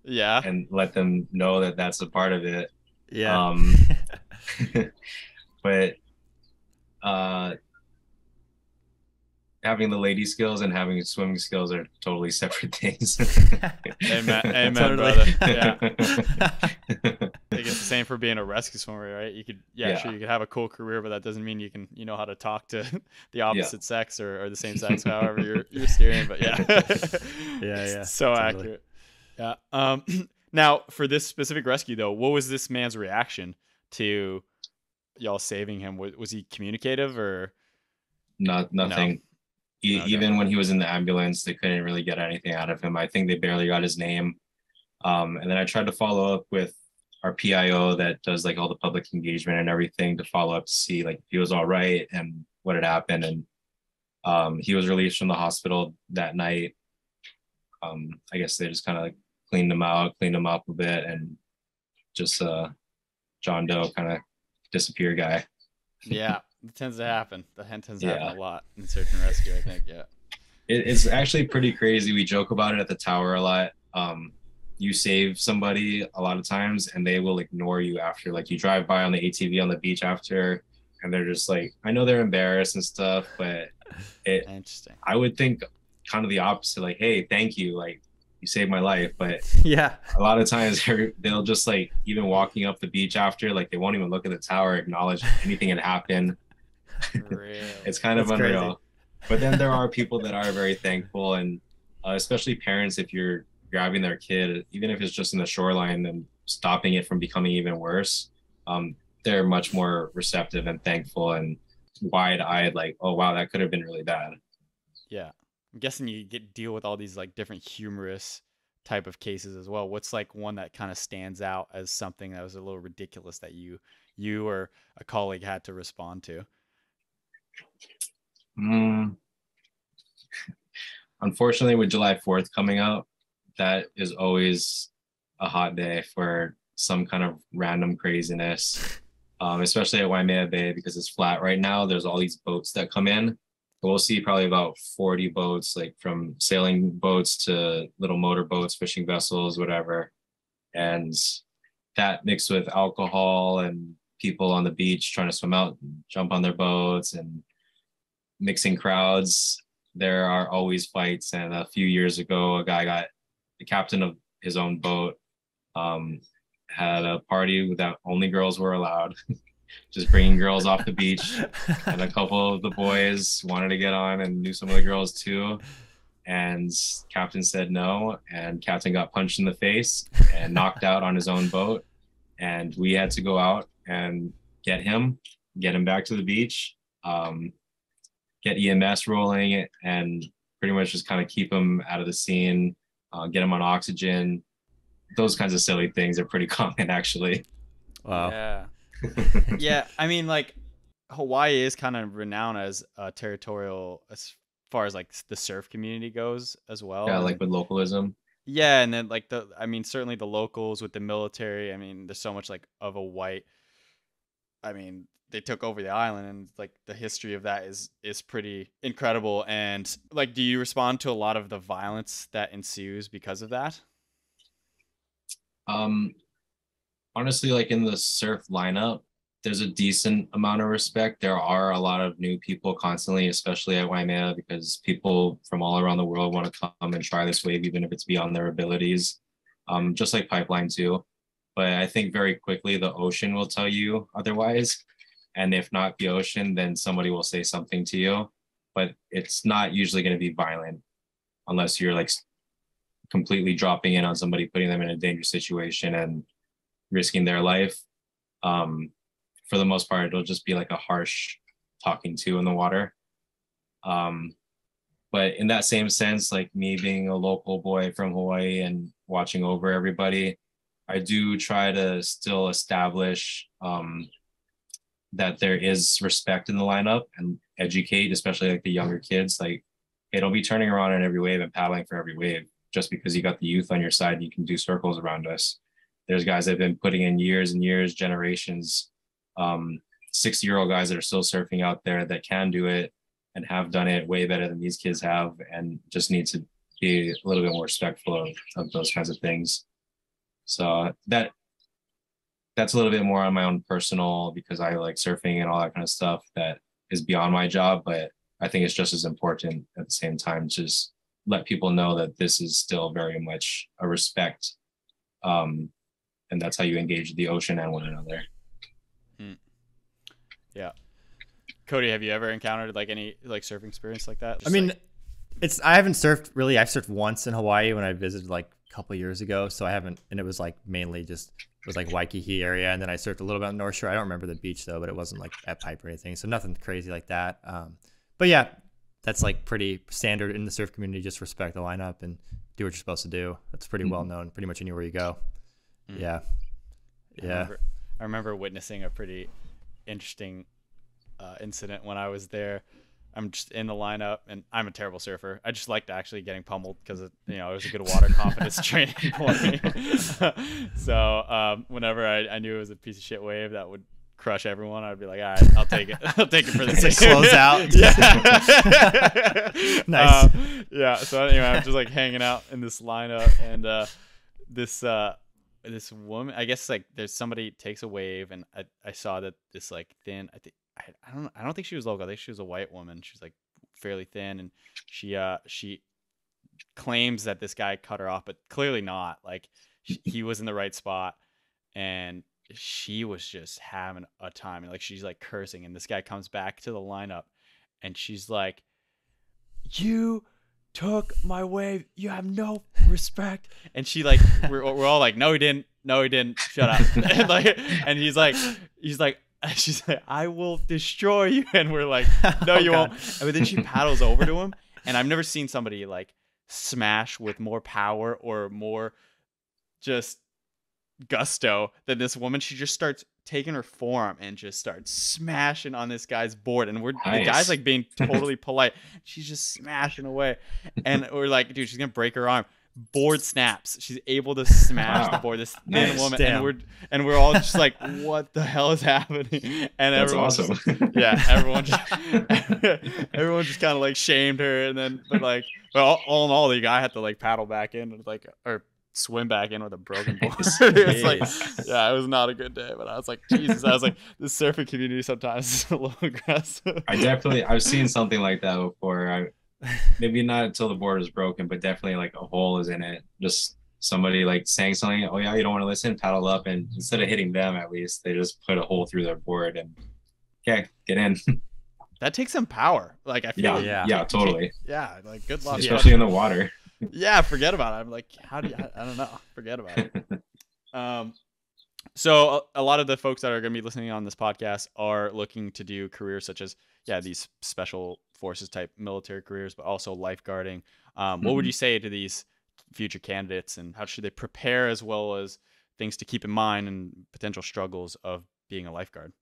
Yeah. And let them know that that's a part of it. Yeah. But having the lady skills and having swimming skills are totally separate things. Amen, Totally. brother. Yeah. I think it's the same for being a rescue swimmer, right? You could, sure, you could have a cool career, but that doesn't mean you know how to talk to the opposite sex or the same sex, however you're steering. But yeah. So totally accurate. Yeah. Now, for this specific rescue, though, what was this man's reaction to y'all saving him? Was he communicative or? Nothing. No. Even when he was in the ambulance, they couldn't really get anything out of him. I think they barely got his name. And then I tried to follow up with our PIO that does like all the public engagement and everything to follow up to see like if he was all right and what had happened. And he was released from the hospital that night. I guess they just kind of like cleaned him up a bit, and just John Doe kind of disappear guy. Yeah, it tends to happen. That tends to happen a lot in search and rescue, I think. Yeah. It's actually pretty crazy. We joke about it at the tower a lot. You save somebody a lot of times and they will ignore you after. Like you drive by on the ATV on the beach after, and they're just like, I know they're embarrassed and stuff, but Interesting. I would think kind of the opposite, like, hey, thank you, like you saved my life. But Yeah. a lot of times they'll just like, even walking up the beach after, like they won't even look at the tower, acknowledge anything had happened. Really? It's kind of That's unreal. crazy. But then there are people that are very thankful, and especially parents, if you're grabbing their kid, even if it's just in the shoreline and stopping it from becoming even worse, they're much more receptive and thankful and wide-eyed, like, oh wow, that could have been really bad. Yeah. I'm guessing you deal with all these like different humorous type of cases as well. What's like one that kind of stands out as something that was a little ridiculous that you or a colleague had to respond to? Unfortunately, with July 4th coming up, that is always a hot day for some kind of random craziness, especially at Waimea Bay because it's flat right now. There's all these boats that come in. We'll see probably about 40 boats, like from sailing boats to little motor boats, fishing vessels, whatever. And that mixed with alcohol and people on the beach trying to swim out, jump on their boats, and mixing crowds. There are always fights. And a few years ago, a guy got the captain of his own boat, had a party that only girls were allowed, just bringing girls off the beach. And a couple of the boys wanted to get on and knew some of the girls too. And captain said no, and captain got punched in the face and knocked out on his own boat. And we had to go out and get him back to the beach, get EMS rolling, and pretty much just kind of keep him out of the scene, get him on oxygen. Those kinds of silly things are pretty common, actually. Wow. Yeah. Yeah. I mean, like, Hawaii is kind of renowned as territorial as far as like the surf community goes as well. Yeah, like with localism. Yeah, and then like certainly the locals with the military. I mean, there's so much like of a white. I mean, they took over the island, and like the history of that is pretty incredible. And like, do you respond to a lot of the violence that ensues because of that? Honestly, like in the surf lineup, there's a decent amount of respect. There are a lot of new people constantly, especially at Waimea, because people from all around the world want to come and try this wave, even if it's beyond their abilities. Just like Pipeline too. But I think very quickly the ocean will tell you otherwise. And if not the ocean, then somebody will say something to you. But it's not usually going to be violent unless you're like completely dropping in on somebody, putting them in a dangerous situation and risking their life. For the most part, it'll just be like a harsh talking to in the water. But in that same sense, like me being a local boy from Hawaii and watching over everybody, I do try to still establish that there is respect in the lineup and educate, especially like the younger kids. Like, hey, don't be turning around on every wave and paddling for every wave. Just because you got the youth on your side, you can do circles around us. There's guys that have been putting in years and years, generations, 60-year-old guys that are still surfing out there that can do it and have done it way better than these kids have, and just need to be a little bit more respectful of those kinds of things. So that's a little bit more on my own personal, because I like surfing and all that kind of stuff that is beyond my job, but I think it's just as important at the same time to just let people know that this is still very much a respect, and that's how you engage the ocean and one another. Yeah. Cody, have you ever encountered like any like surfing experience like that? I mean, I haven't surfed really. I've surfed once in Hawaii when I visited like a couple of years ago. So I haven't, and it was like mainly just, it was like Waikiki area. And then I surfed a little bit on the North Shore. I don't remember the beach though, but it wasn't like at Pipe or anything. So nothing crazy like that. But yeah, that's like pretty standard in the surf community. Just respect the lineup and do what you're supposed to do. That's pretty well known pretty much anywhere you go. Yeah. Yeah. I remember witnessing a pretty interesting incident when I was there. I'm just in the lineup, and I'm a terrible surfer. I just liked actually getting pummeled because it was a good water confidence training for me. So whenever I knew it was a piece of shit wave that would crush everyone, I'd be like, all right, I'll take it. I'll take it for this. Close out. Yeah. Nice. Yeah. So anyway, I'm just like hanging out in this lineup, and this woman, I guess like there's somebody takes a wave, and I saw that this like thin, I don't think she was local. I think she was a white woman. She was like fairly thin, and she claims that this guy cut her off, but clearly not. Like he was in the right spot, and she was just having a time, and like she's like cursing, and this guy comes back to the lineup, and she's like, "You took my wave. You have no respect." And she like, we're all like, "No, he didn't. No, he didn't. Shut up." And like, and she's like, "I will destroy you." And we're like, "No, you won't." But then she paddles over to him, and I've never seen somebody like smash with more power or more just gusto than this woman. She just starts taking her forearm and just starts smashing on this guy's board, and the guy's like being totally polite. She's just smashing away, and we're like, dude, she's gonna break her arm. Board snaps. She's able to smash the board. This thin woman, and we're all just like, what the hell is happening? And that's awesome. Everyone just kind of like shamed her, and then but all in all, the guy had to like paddle back in with or swim back in with a broken board. It's like, it was not a good day. But I was like, Jesus, I was like, the surfing community sometimes is a little aggressive. I've seen something like that before. Maybe not until the board is broken, but definitely like a hole is in it. Just somebody like saying something, "Oh yeah, you don't want to listen," paddle up, and instead of hitting them, at least they just put a hole through their board and get in. That takes some power. Like I feel totally. Yeah, like good luck. Especially in the water. Yeah, forget about it. I'm like, how do you, I don't know. Forget about it. So a lot of the folks that are going to be listening on this podcast are looking to do careers such as, these special forces type military careers, but also lifeguarding. What would you say to these future candidates, and how should they prepare, as well as things to keep in mind and potential struggles of being a lifeguard?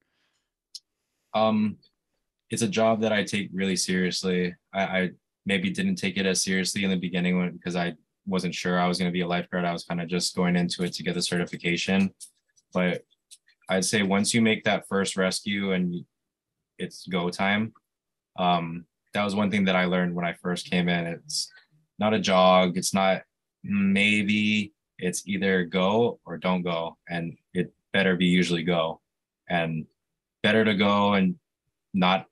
It's a job that I take really seriously. I maybe didn't take it as seriously in the beginning because I wasn't sure I was going to be a lifeguard. I was kind of just going into it to get the certification. But I'd say once you make that first rescue and it's go time, that was one thing that I learned when I first came in. It's not a jog. It's not maybe. It's either go or don't go. And it better be usually go. And better to go and not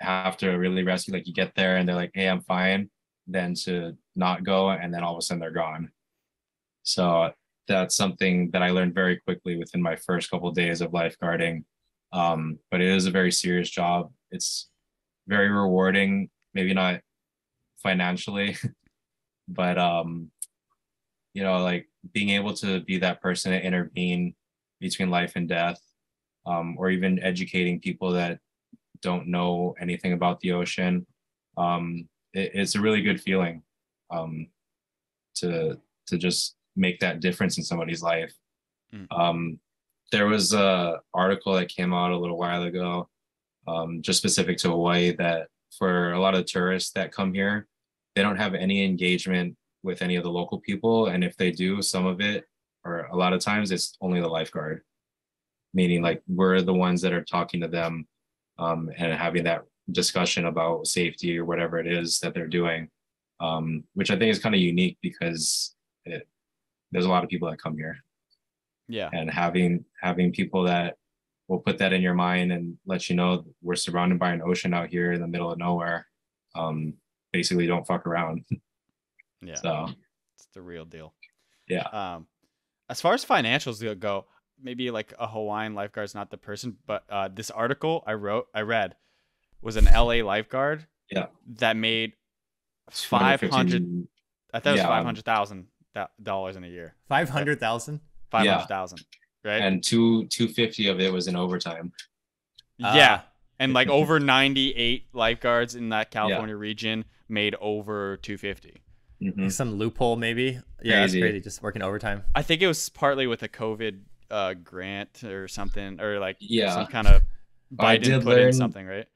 have to really rescue. Like you get there and they're like, "Hey, I'm fine," than to not go and then all of a sudden they're gone. So that's something that I learned very quickly within my first couple of days of lifeguarding. But it is a very serious job. It's very rewarding, maybe not financially, but like being able to be that person to intervene between life and death, or even educating people that don't know anything about the ocean. It's a really good feeling to just make that difference in somebody's life. There was a article that came out a little while ago, just specific to Hawaii, that for a lot of tourists that come here, they don't have any engagement with any of the local people. And if they do, some of it, or a lot of times, it's only the lifeguard, meaning like we're the ones that are talking to them and having that discussion about safety or whatever it is that they're doing, which I think is kind of unique because there's a lot of people that come here. Yeah. And having people that will put that in your mind and let you know we're surrounded by an ocean out here in the middle of nowhere. Basically don't fuck around. Yeah. So it's the real deal. Yeah. As far as financials go, maybe like a Hawaiian lifeguard is not the person, but this article I read was an LA lifeguard. Yeah. That made 500. I thought it was $500,000 in a year. 500,000. 500,000. Right. And 250 of it was in overtime. Yeah. And like over 98 lifeguards in that California region made over 250. Mm-hmm. Some loophole maybe. Yeah, that's crazy. Just working overtime. I think it was partly with a COVID grant or something, or like some kind of Biden put in something, right?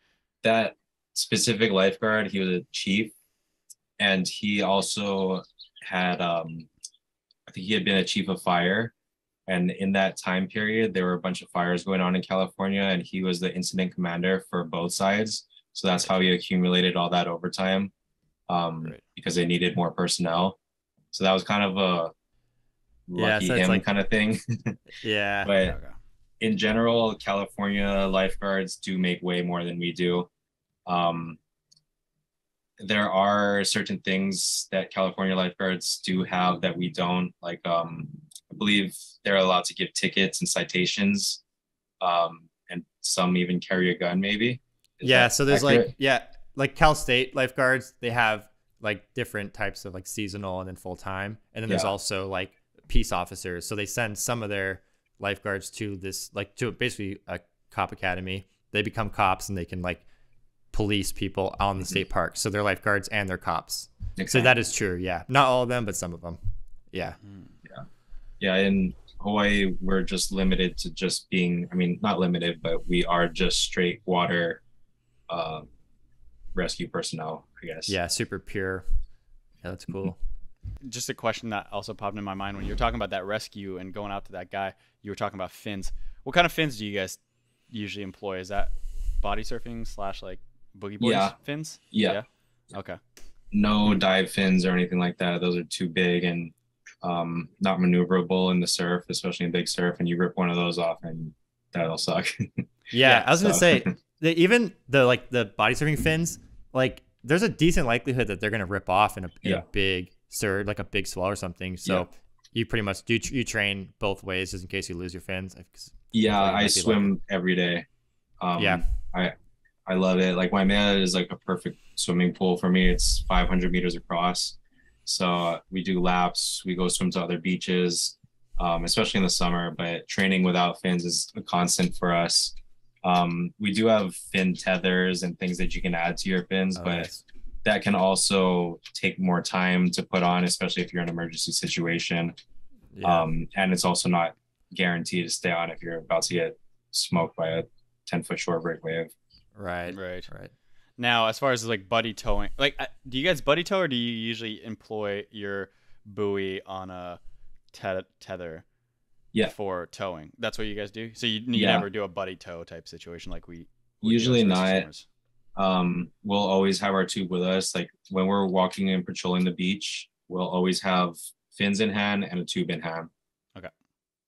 That specific lifeguard, he was a chief, and he also had I think he had been a chief of fire. And in that time period, there were a bunch of fires going on in California, and he was the incident commander for both sides. So that's how he accumulated all that overtime, because they needed more personnel. So that was kind of a lucky him kind of thing. Yeah. But in general, California lifeguards do make way more than we do. there are certain things that California lifeguards do have that we don't. Like, I believe they're allowed to give tickets and citations, and some even carry a gun, maybe. Yeah, so there's accurate? like Cal State lifeguards, they have like different types of like seasonal and then full time. And then there's also like peace officers. So they send some of their lifeguards to this, like to basically a cop academy. They become cops and they can like police people on the state park. So they're lifeguards and they're cops. Exactly. So that is true. Yeah. Not all of them, but some of them. Yeah. Yeah. In Hawaii, we're just limited to just being, I mean, not limited, but we are just straight water rescue personnel, I guess. Yeah. Super pure. Yeah. That's cool. Just a question that also popped in my mind when you were talking about that rescue and going out to that guy, you were talking about fins. What kind of fins do you guys usually employ? Is that body surfing / like boogie boards fins? Yeah. Okay. No dive fins or anything like that. Those are too big and not maneuverable in the surf, especially in big surf. And you rip one of those off and that'll suck. Yeah, I was gonna say even the body surfing fins, like there's a decent likelihood that they're gonna rip off in a big surge, like a big swell or something. So you pretty much you train both ways just in case you lose your fins. Yeah, I swim every day. I love it. Like Waimea is like a perfect swimming pool for me. It's 500 meters across. So we do laps, we go swim to other beaches, especially in the summer, but training without fins is a constant for us. We do have fin tethers and things that you can add to your fins, but that can also take more time to put on, especially if you're in an emergency situation. And it's also not guaranteed to stay on if you're about to get smoked by a 10-foot shore break wave. Right. Now, as far as like buddy towing, like, do you guys buddy tow or do you usually employ your buoy on a tether for towing? That's what you guys do? So you never do a buddy tow type situation like we usually not. We'll always have our tube with us. Like when we're walking and patrolling the beach, we'll always have fins in hand and a tube in hand. Okay.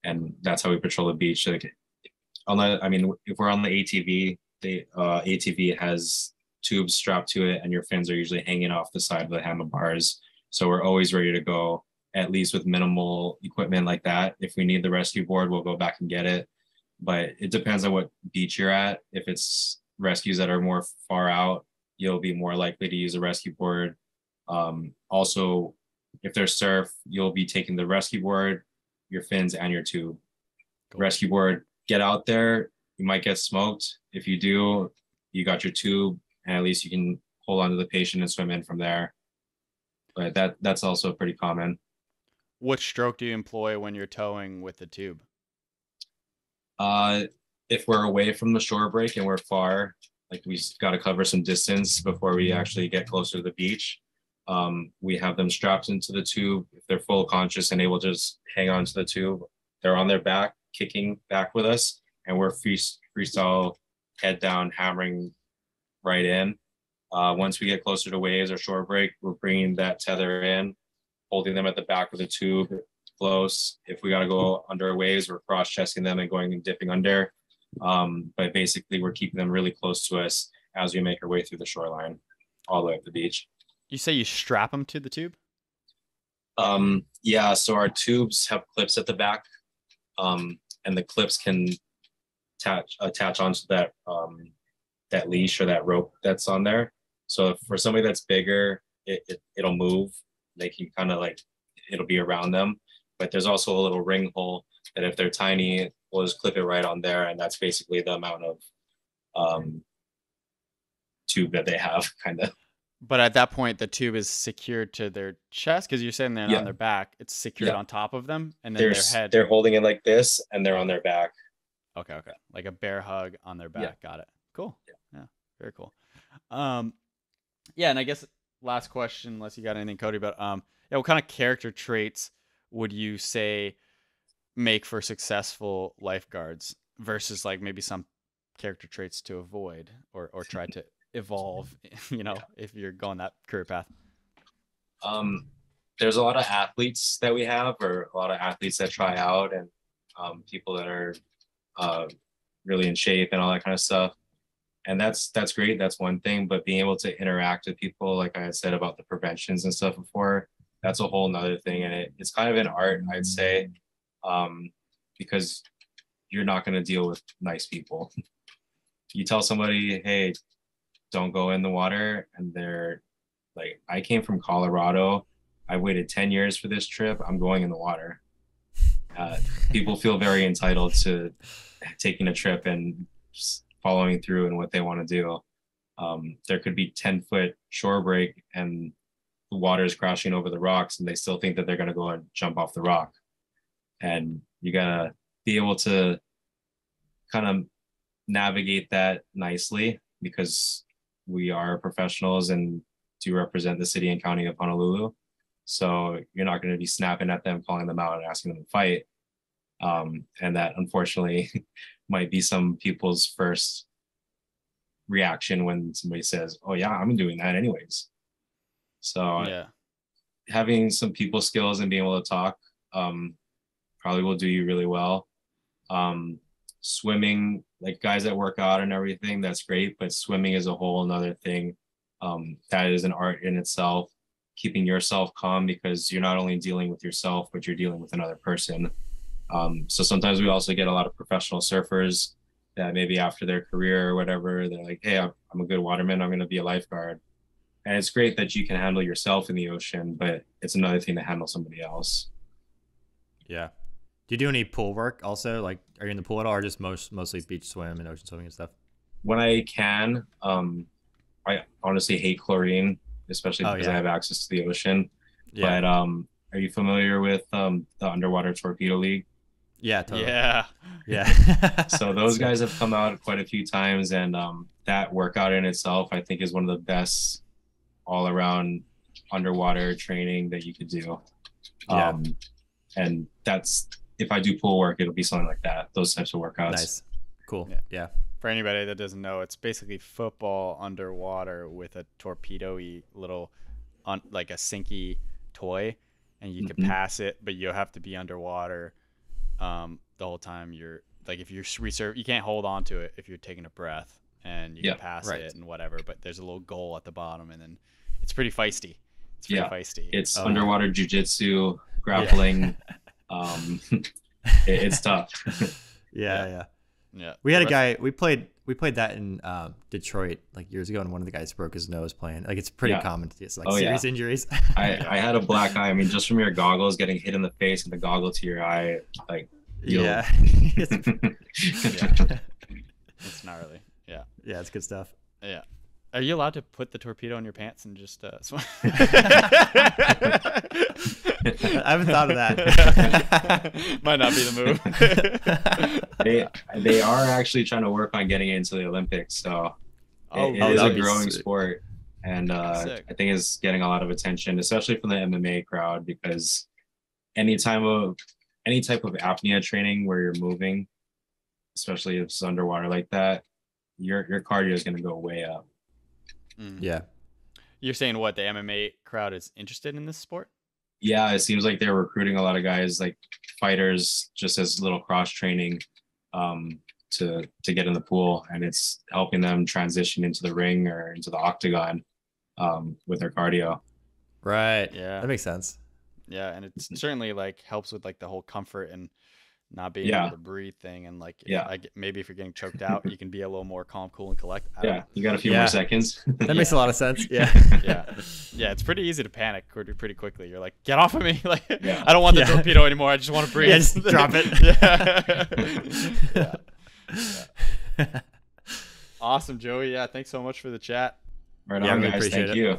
And that's how we patrol the beach. Like, if we're on the ATV, the ATV has tubes strapped to it and your fins are usually hanging off the side of the handlebars. So we're always ready to go, at least with minimal equipment like that. If we need the rescue board, we'll go back and get it. But it depends on what beach you're at. If it's rescues that are more far out, you'll be more likely to use a rescue board. Also, if there's surf, you'll be taking the rescue board, your fins, and your tube. Cool. Rescue board, get out there. You might get smoked. If you do, you got your tube, and at least you can hold on to the patient and swim in from there. But that's also pretty common. What stroke do you employ when you're towing with the tube? If we're away from the shore break and we're far, like we got to cover some distance before we actually get closer to the beach, we have them strapped into the tube. If they're full conscious and able to just hang on to the tube, they're on their back, kicking back with us, and we're freestyle, head down, hammering right in. Once we get closer to waves or shore break, we're bringing that tether in, holding them at the back of the tube close. If we got to go under waves, we're cross-chesting them and going and dipping under. But basically, we're keeping them really close to us as we make our way through the shoreline, all the way up the beach. You say you strap them to the tube? Yeah, so our tubes have clips at the back, and the clips can attach onto that that leash or that rope that's on there. So for somebody that's bigger, it'll move. They can kind of like, it'll be around them. But there's also a little ring hole that if they're tiny, we'll just clip it right on there. And that's basically the amount of tube that they have, kind of. But at that point, the tube is secured to their chest because you're sitting there on their back. It's secured on top of them, and then their head. They're holding it like this, and they're on their back. Okay. Like a bear hug on their back. Yeah. Got it. Cool. Yeah. Very cool. Yeah, and I guess last question, unless you got anything, Cody, but what kind of character traits would you say make for successful lifeguards versus like maybe some character traits to avoid or try to evolve, if you're going that career path? There's a lot of athletes that we have, or a lot of athletes that try out, and people that are really in shape and all that kind of stuff. And that's great. That's one thing. But being able to interact with people, like I had said about the preventions and stuff before, that's a whole nother thing. And it's kind of an art, I'd say, because you're not going to deal with nice people. You tell somebody, hey, don't go in the water, and they're like, I came from Colorado. I waited 10 years for this trip. I'm going in the water. People feel very entitled to taking a trip and just following through in what they want to do. There could be 10-foot shore break and the water is crashing over the rocks, and they still think that they're going to go and jump off the rock. And you got to be able to kind of navigate that nicely, because we are professionals and do represent the city and county of Honolulu. So you're not going to be snapping at them, calling them out, and asking them to fight. And that, unfortunately, might be some people's first reaction when somebody says, oh yeah, I'm doing that anyways. So Yeah. having some people skills and being able to talk probably will do you really well. Swimming, like guys that work out and everything, that's great, but swimming is a whole another thing. That is an art in itself. Keeping yourself calm, because you're not only dealing with yourself, but you're dealing with another person. So sometimes we also get a lot of professional surfers that maybe after their career or whatever, they're like, hey, I'm a good waterman, I'm going to be a lifeguard. And it's great that you can handle yourself in the ocean, but it's another thing to handle somebody else. Yeah. Do you do any pool work also? Like, are you in the pool at all, or just mostly beach swim and ocean swimming and stuff? When I can, I honestly hate chlorine, especially because I have access to the ocean. Yeah. But are you familiar with the Underwater Torpedo League? Yeah, totally. Yeah. Yeah. So those guys have come out quite a few times, and that workout in itself, I think, is one of the best all-around underwater training that you could do. Yeah. And that's, if I do pool work, it'll be something like that, those types of workouts. Nice. Cool. Yeah. Yeah. For anybody that doesn't know, it's basically football underwater with a torpedo-y little, like a sinky toy, and you can pass it, but you have to be underwater the whole time. You're like, if you're reserve, you can't hold on to it if you're taking a breath, and you can pass it and whatever. But there's a little goal at the bottom, and then it's pretty feisty. It's pretty feisty. It's underwater jujitsu, grappling. It's tough. Yeah. Yeah. We had a guy, we played that in Detroit like years ago, and one of the guys broke his nose playing. Like, it's pretty common to see like serious injuries. I had a black eye. I mean, just from your goggles getting hit in the face and the goggle to your eye, like, It's gnarly. Yeah. Yeah, it's good stuff. Yeah. Are you allowed to put the torpedo in your pants and just swim? I haven't thought of that. Might not be the move. They are actually trying to work on getting into the Olympics, so it is a growing sport, and I think it's getting a lot of attention, especially from the MMA crowd, because any type of apnea training where you're moving, especially if it's underwater like that, your cardio is going to go way up. Yeah. You're saying what, the MMA crowd is interested in this sport? Yeah, it seems like they're recruiting a lot of guys, like fighters, just as little cross training to get in the pool, and it's helping them transition into the ring or into the octagon with their cardio. Right. Yeah. That makes sense. Yeah, and it's certainly like helps with like the whole comfort and not being able to breathe thing, and like maybe if you're getting choked out, you can be a little more calm, cool, and collect. You got a few more seconds. That makes a lot of sense. Yeah. Yeah. It's pretty easy to panic pretty quickly. You're like, get off of me! Like, I don't want the torpedo anymore. I just want to breathe. Yeah, just drop it. Yeah. Awesome, Joey. Yeah, thanks so much for the chat. Right on, guys. Thank you.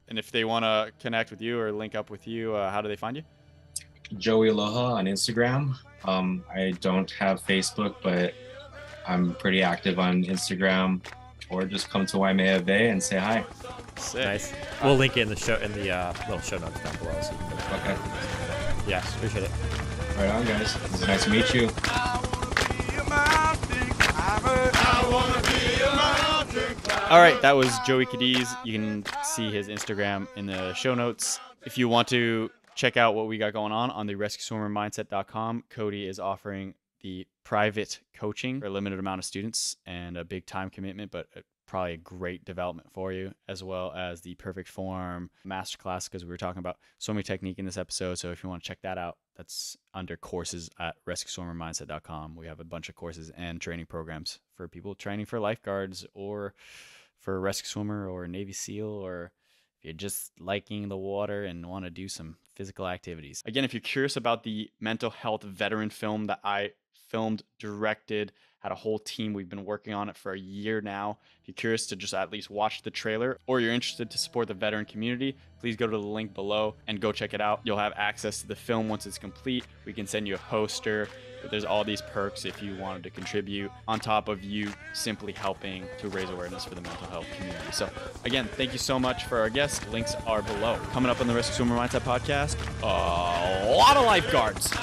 And if they want to connect with you or link up with you, how do they find you? Joey Aloha on Instagram. I don't have Facebook, but I'm pretty active on Instagram, or just come to Waimea Bay and say hi. Sick. Nice. We'll link it in the little show notes down below. So you can okay. Yeah, appreciate it. Right on, guys. It's nice to meet you. All right, that was Joey Cadiz. You can see his Instagram in the show notes. If you want to check out what we got going on the RescueSwimmerMindset.com, Cody is offering the private coaching for a limited amount of students and a big time commitment, but probably a great development for you, as well as the perfect form masterclass, because we were talking about swimming technique in this episode. So if you want to check that out, that's under courses at rescueswimmermindset.com. We have a bunch of courses and training programs for people training for lifeguards or for a rescue swimmer or a Navy SEAL, or if you're just liking the water and want to do some physical activities. Again, if you're curious about the mental health veteran film that I filmed, directed, had a whole team, we've been working on it for a year now. If you're curious to just at least watch the trailer, or you're interested to support the veteran community, please go to the link below and go check it out. You'll have access to the film once it's complete. We can send you a poster. There's all these perks if you wanted to contribute, on top of you simply helping to raise awareness for the mental health community. So again, thank you so much for our guests. Links are below. Coming up on the Rescue Swimmer Mindset podcast, a lot of lifeguards.